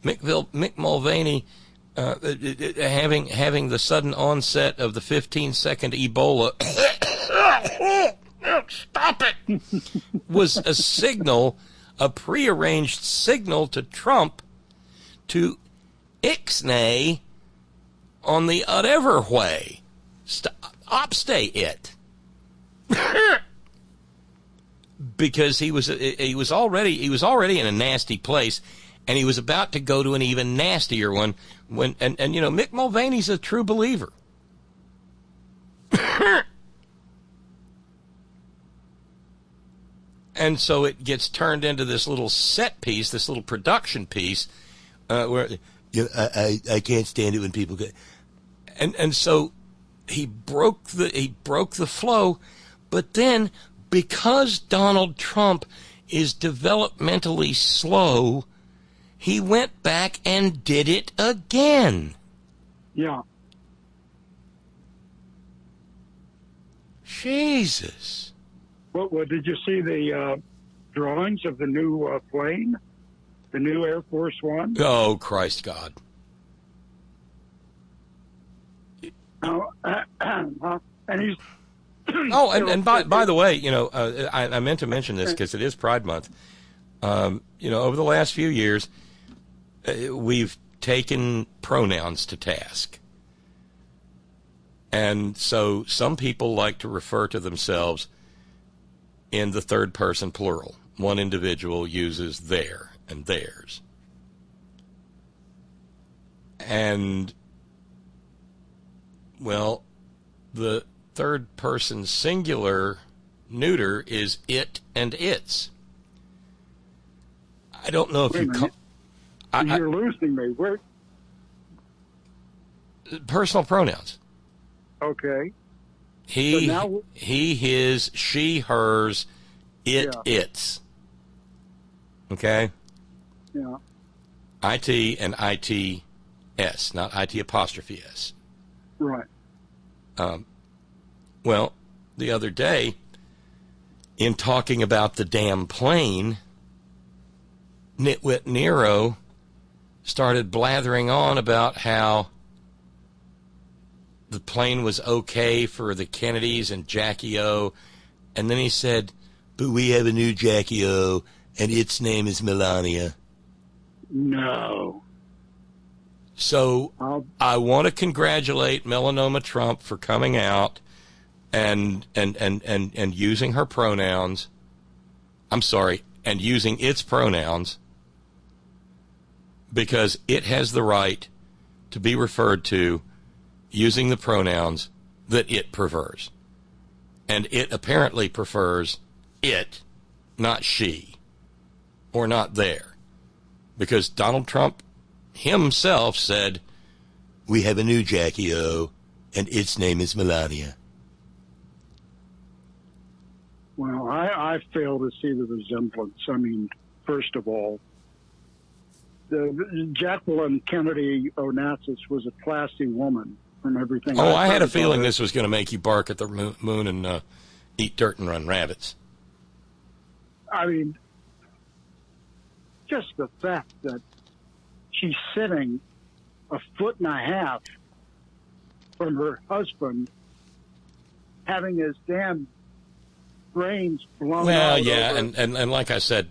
Mick Mulvaney having the sudden onset of the 15-second Ebola. Stop it! Was a signal, a prearranged signal to Trump to ixnay on the whatever way. Obstay it. Because he was already in a nasty place, and he was about to go to an even nastier one when and you know, Mick Mulvaney's a true believer. And so it gets turned into this little set piece, this little production piece, where I can't stand it when people get, and so he broke the flow, but then because Donald Trump is developmentally slow, he went back and did it again. Yeah. Jesus. What did you see the drawings of the new plane, the new Air Force One? Oh, Christ God! And he's oh, and by the way, you know, I meant to mention this because it is Pride Month. You know, over the last few years, we've taken pronouns to task, and so some people like to refer to themselves in the third person plural. One individual uses their and theirs. And, well, the third person singular neuter is it and its. I don't know if Wait you... You're losing me. Where? Personal pronouns. Okay. He, So now, he, his, she, hers, it, Yeah. its. Okay? Yeah. IT and ITS, not IT apostrophe S. Right. Well, the other day, in talking about the damn plane, Nitwit Nero started blathering on about how the plane was okay for the Kennedys and Jackie O. And then he said, but we have a new Jackie O, and its name is Melania. No. So I want to congratulate Melanoma Trump for coming out and using her pronouns. I'm sorry, and using its pronouns, because it has the right to be referred to using the pronouns that it prefers. And it apparently prefers it, not she, or not there. Because Donald Trump himself said, we have a new Jackie O, and its name is Melania. Well, I fail to see the resemblance. I mean, first of all, Jacqueline Kennedy Onassis was a classy woman from everything. Oh, I had a feeling this was going to make you bark at the moon and eat dirt and run rabbits. I mean, just the fact that she's sitting a foot and a half from her husband, having his damn brains blown out. Well, yeah, and like I said,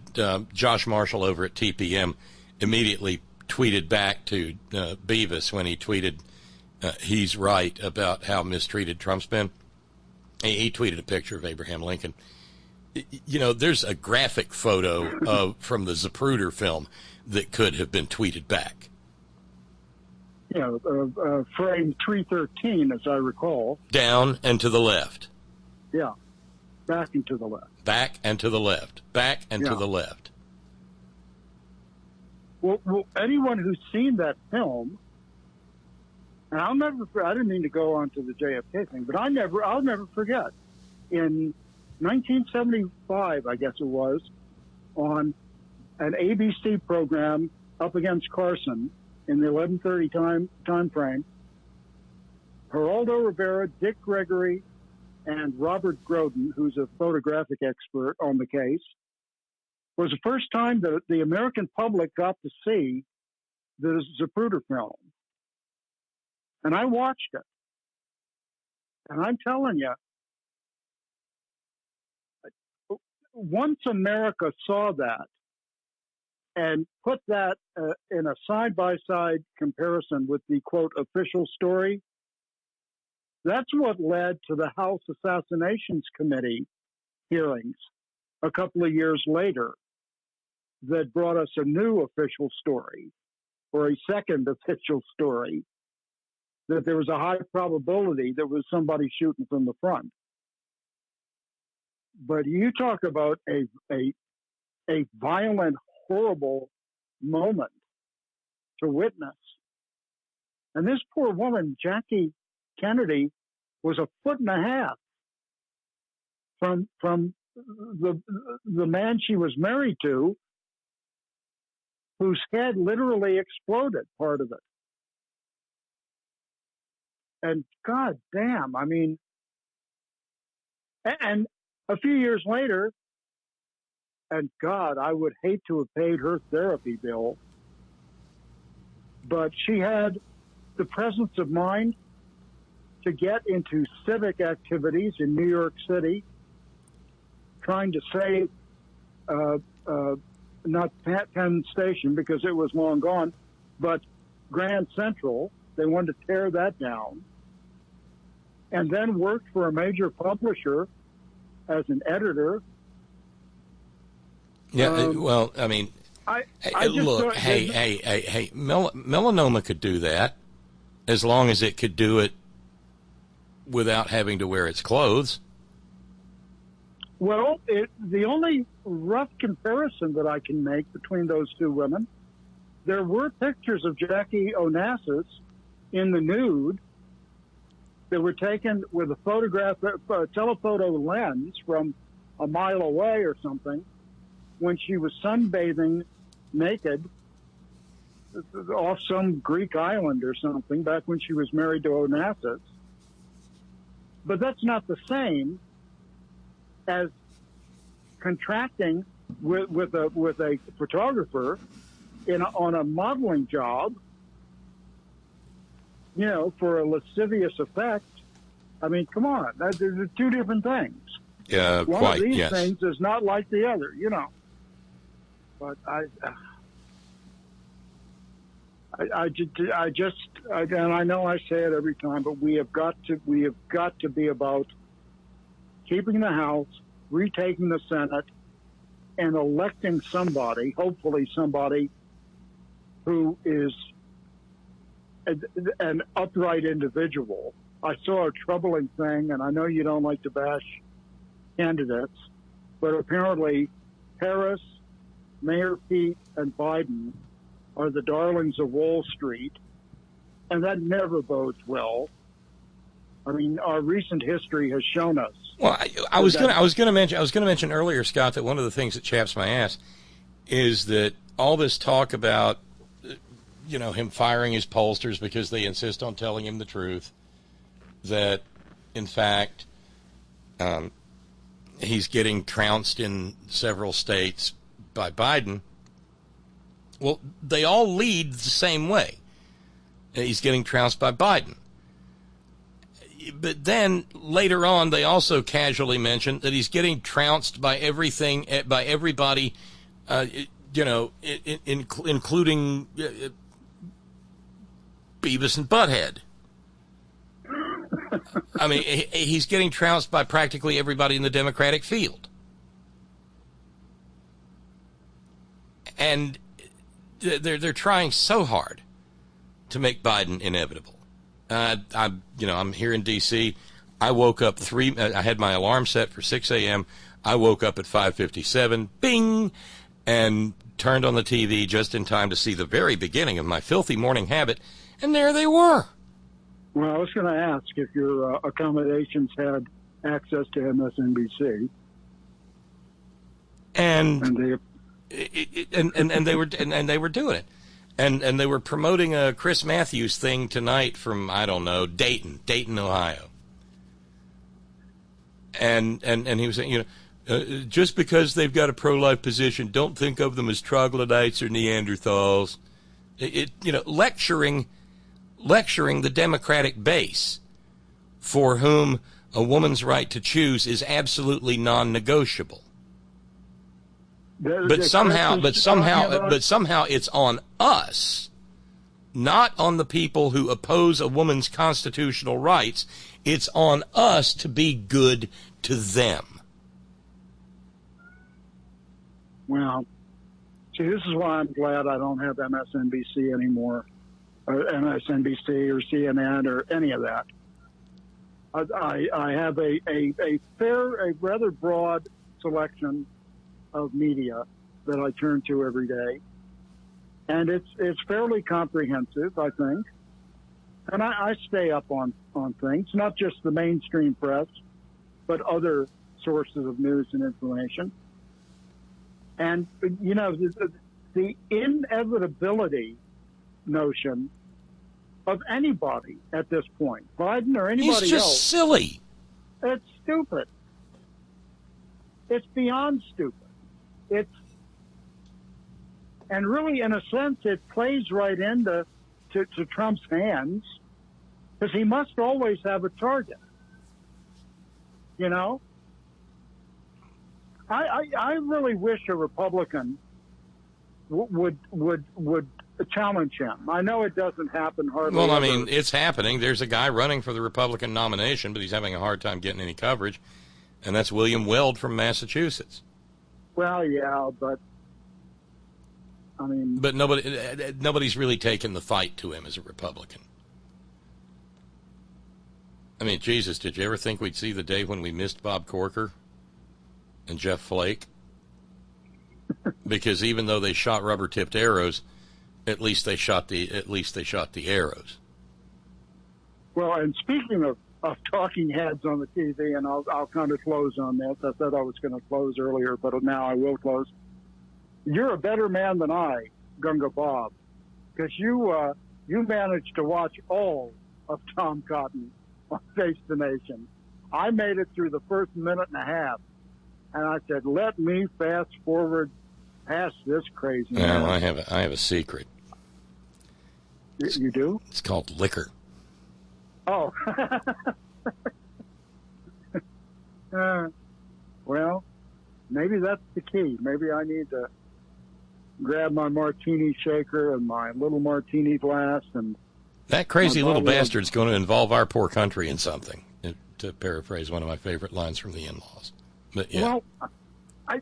Josh Marshall over at TPM immediately tweeted back to Beavis when he tweeted he's right about how mistreated Trump's been. He tweeted a picture of Abraham Lincoln. You know, there's a graphic photo from the Zapruder film that could have been tweeted back. You know, frame 313, as I recall. Down and to the left. Yeah, back and to the left. Back and to the left. Back and to the left. Well, anyone who's seen that film, and I didn't mean to go on to the JFK thing, but I'll never forget. In 1975, I guess it was, on an ABC program up against Carson in the 11:30 time frame, Geraldo Rivera, Dick Gregory, and Robert Groden, who's a photographic expert on the case, was the first time that the American public got to see the Zapruder film. And I watched it. And I'm telling you, once America saw that and put that in a side-by-side comparison with the, quote, official story, that's what led to the House Assassinations Committee hearings a couple of years later that brought us a new official story, or a second official story, that there was a high probability there was somebody shooting from the front. But you talk about a violent, horrible moment to witness. And this poor woman, Jackie Kennedy, was a foot and a half from the man she was married to, whose head literally exploded, part of it. And God damn, I mean, and a few years later, and God, I would hate to have paid her therapy bill, but she had the presence of mind to get into civic activities in New York City, trying to save, not Penn Station because it was long gone, but Grand Central. They wanted to tear that down. And then worked for a major publisher as an editor. Yeah, well, I mean, look, melanoma could do that as long as it could do it without having to wear its clothes. Well, the only rough comparison that I can make between those two women, there were pictures of Jackie Onassis in the nude that were taken with a telephoto lens from a mile away or something when she was sunbathing naked off some Greek island or something back when she was married to Onassis. But that's not the same as contracting with a photographer on a modeling job, you know, for a lascivious effect. I mean, come on, they're two different things. Yeah, one quite, of these yes. things is not like the other, you know. But I just, and I know I say it every time, but we have got to be about keeping the House, retaking the Senate, and electing somebody, hopefully somebody who is an upright individual. I saw a troubling thing, and I know you don't like to bash candidates, but apparently Harris, Mayor Pete, and Biden are the darlings of Wall Street, and that never bodes well. I mean, our recent history has shown us. Well, I was going to mention earlier, Scott, that one of the things that chaps my ass is that all this talk about, you know, him firing his pollsters because they insist on telling him the truth, that in fact he's getting trounced in several states by Biden. Well, they all lead the same way. He's getting trounced by Biden. But then later on, they also casually mentioned that he's getting trounced by everybody, you know, including Beavis and Butthead. I mean, he's getting trounced by practically everybody in the Democratic field. And they're trying so hard to make Biden inevitable. I'm here in D.C. I woke up I had my alarm set for 6 a.m. I woke up at 5:57, bing, and turned on the TV just in time to see the very beginning of my filthy morning habit, and there they were. Well, I was going to ask if your accommodations had access to MSNBC, and they they were doing it, and they were promoting a Chris Matthews thing tonight from, I don't know, Dayton, Ohio, and he was saying, just because they've got a pro-life position, don't think of them as troglodytes or Neanderthals. Lecturing the Democratic base, for whom a woman's right to choose is absolutely non-negotiable. But somehow it's on us, not on the people who oppose a woman's constitutional rights. It's on us to be good to them. Well, see, this is why I'm glad I don't have MSNBC anymore, or MSNBC or CNN or any of that. I have a rather broad selection of media that I turn to every day, and it's fairly comprehensive, I think. And I stay up on things, not just the mainstream press, but other sources of news and information. And, the inevitability notion of anybody at this point, Biden or anybody else. He's just silly. It's stupid. It's beyond stupid. And really, in a sense, it plays right into Trump's hands, because he must always have a target. I really wish a Republican would challenge him. I know it doesn't happen hardly. Well, ever. It's happening. There's a guy running for the Republican nomination, but he's having a hard time getting any coverage, and that's William Weld from Massachusetts. Well, yeah, but But nobody's really taken the fight to him as a Republican. Jesus, did you ever think we'd see the day when we missed Bob Corker and Jeff Flake? Because even though they shot rubber-tipped arrows, at least they shot the arrows. Well, and speaking of talking heads on the TV, and I'll kind of close on this. I said I was going to close earlier, but now I will close. You're a better man than I, Gunga Bob, because you managed to watch all of Tom Cotton on Face the Nation. I made it through the first minute and a half, and I said, "Let me fast forward past this crazy." Well, I have a secret. You do? It's called liquor. Oh. Well, maybe that's the key. Maybe I need to grab my martini shaker and my little martini glass, and that crazy little bastard's going to involve our poor country in something, to paraphrase one of my favorite lines from The In-Laws. But yeah. Well,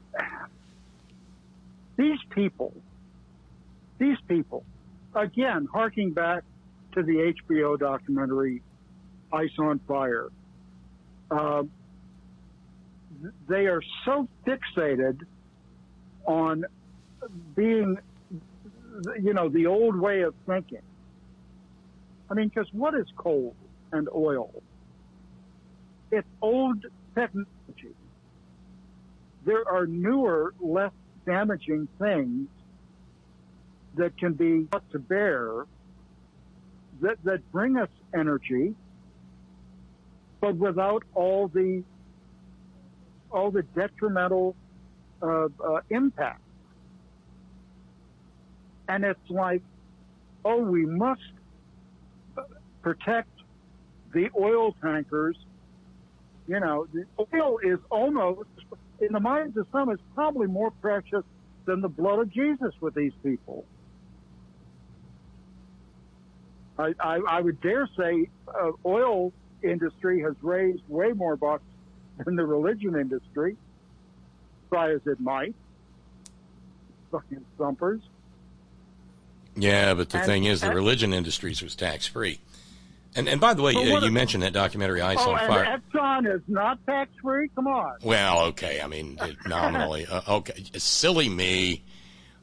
these people, again, harking back to the HBO documentary Ice on Fire, they are so fixated on being, the old way of thinking. Because what is coal and oil? It's old technology. There are newer, less damaging things that can be brought to bear that bring us energy, but without all the detrimental impact. And it's like, we must protect the oil tankers. The oil is almost, in the minds of some, is probably more precious than the blood of Jesus with these people. I would dare say oil industry has raised way more bucks than the religion industry. Try as it might. Fucking thumpers. Yeah, but the thing is, the religion industry was tax-free. And by the way, you mentioned that documentary Ice on Fire. And Exxon is not tax-free? Come on. Well, okay. Nominally. Okay. Silly me.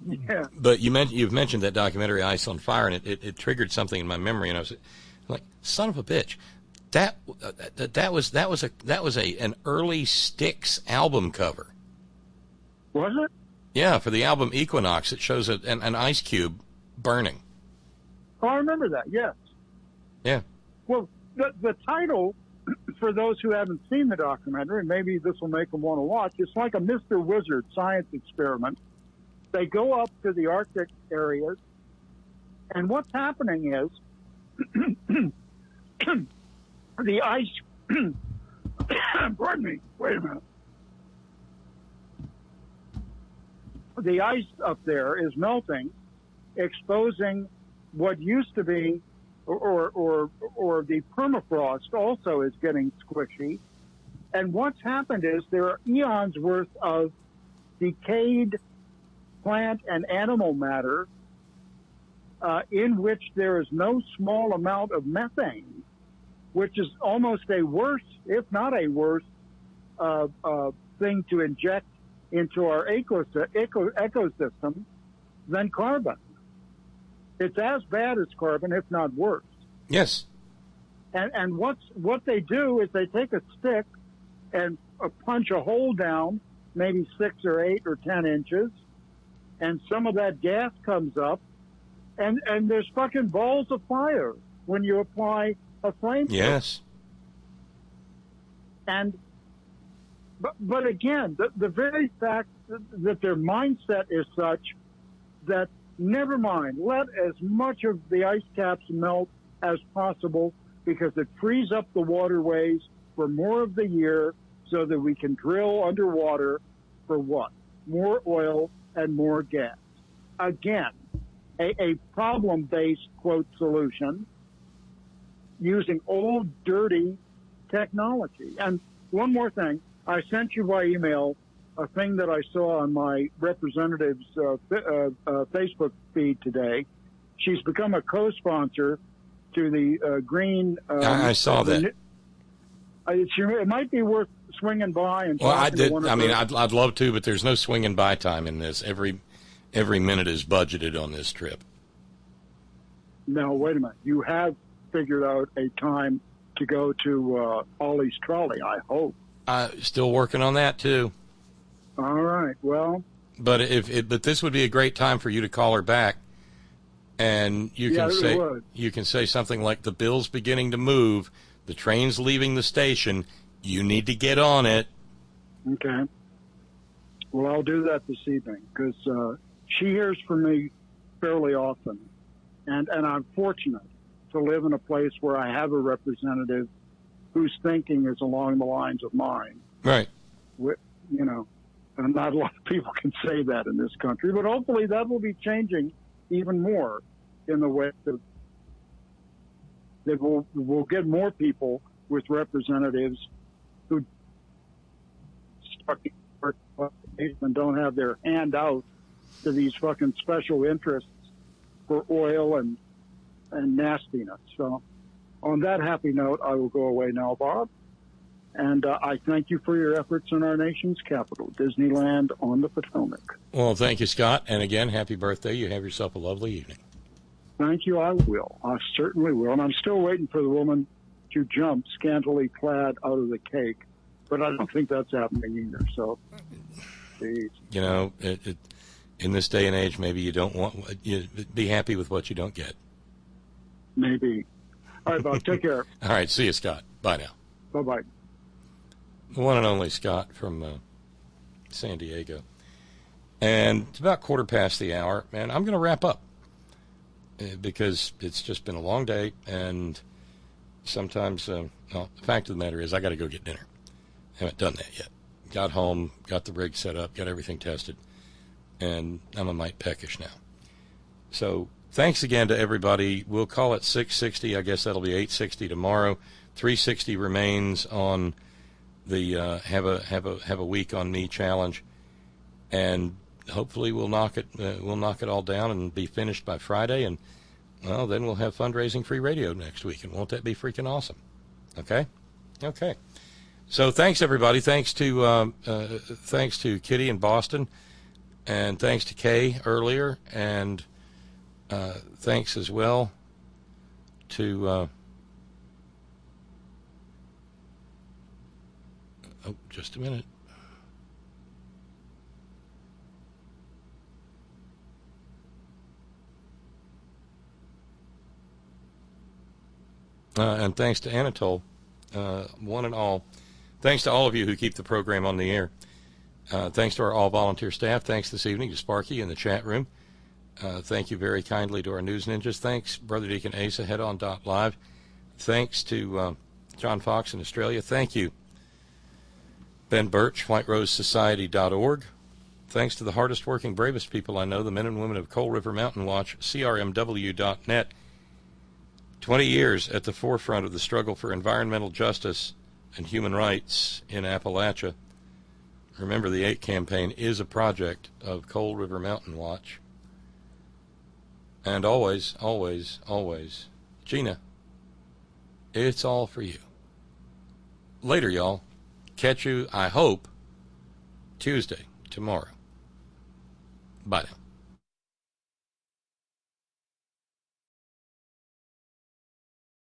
Yeah. But you've mentioned that documentary Ice on Fire, and it triggered something in my memory, and I was like, son of a bitch. That was an early Styx album cover. Was it? Yeah, for the album Equinox, it shows an ice cube burning. Oh, I remember that. Yes. Yeah. Well, the title, for those who haven't seen the documentary, maybe this will make them want to watch. It's like a Mr. Wizard science experiment. They go up to the Arctic areas, and what's happening is the ice. Pardon me. Wait a minute. The ice up there is melting, exposing what used to be, or the permafrost also is getting squishy. And what's happened is there are eons worth of decayed plant and animal matter in which there is no small amount of methane, which is almost a worse, if not a worse, thing to inject into our ecosystem than carbon. It's as bad as carbon, if not worse. Yes. And what they do is they take a stick and punch a hole down, maybe 6 or 8 or 10 inches, and some of that gas comes up, and there's fucking balls of fire when you apply a flame. Yes. And but again, the very fact that their mindset is such that never mind, let as much of the ice caps melt as possible because it frees up the waterways for more of the year so that we can drill underwater for what? More oil and more gas. Again, a problem-based, quote, solution using old, dirty technology. And one more thing. I sent you by email a thing that I saw on my representative's Facebook feed today. She's become a co-sponsor to the Green. I saw that. It might be worth swinging by and. Well, I did. I mean, I'd love to, but there's no swinging by time in this. Every minute is budgeted on this trip. No, wait a minute. You have figured out a time to go to Ollie's Trolley, I hope. Still working on that too. All right. Well, but but this would be a great time for you to call her back, and you can say something like, "The bill's beginning to move. The train's leaving the station. You need to get on it." Okay. Well, I'll do that this evening because she hears from me fairly often, and I'm fortunate to live in a place where I have a representative whose thinking is along the lines of mine. Right. And not a lot of people can say that in this country, but hopefully that will be changing even more in the way that we'll get more people with representatives who and don't have their hand out to these fucking special interests for oil and nastiness. So on that happy note, I will go away now, Bob. And I thank you for your efforts in our nation's capital, Disneyland on the Potomac. Well, thank you, Scott. And again, happy birthday. You have yourself a lovely evening. Thank you. I will. I certainly will. And I'm still waiting for the woman to jump scantily clad out of the cake. But I don't think that's happening either. So, geez. You know, in this day and age, maybe you don't be happy with what you don't get. Maybe. All right, Bob. Take care. All right. See you, Scott. Bye now. Bye-bye. The one and only Scott from San Diego. And it's about 1:15, and I'm going to wrap up because it's just been a long day, and sometimes, the fact of the matter is I got to go get dinner. Haven't done that yet. Got home, got the rig set up, got everything tested, and I'm a mite peckish now. So thanks again to everybody. We'll call it 660. I guess that'll be 860 tomorrow. 360 remains on the have a week on me challenge, and hopefully we'll knock it all down and be finished by Friday, and well, then we'll have fundraising free radio next week, and won't that be freaking awesome? Okay. So thanks everybody. Thanks to Kitty in Boston. And thanks to Kay earlier, and thanks as well to just a minute. And thanks to Anatole, one and all. Thanks to all of you who keep the program on the air. Thanks to our all-volunteer staff. Thanks this evening to Sparky in the chat room. Thank you very kindly to our news ninjas. Thanks, Brother Deacon Asa, headon.live. Thanks to John Fox in Australia. Thank you, Ben Birch, whiterosesociety.org. Thanks to the hardest working, bravest people I know, the men and women of Coal River Mountain Watch, crmw.net. 20 years at the forefront of the struggle for environmental justice and human rights in Appalachia. Remember, the 8 campaign is a project of Coal River Mountain Watch. And always, always, always, Gina, it's all for you. Later, y'all. Catch you, I hope, Tuesday, tomorrow. Bye now.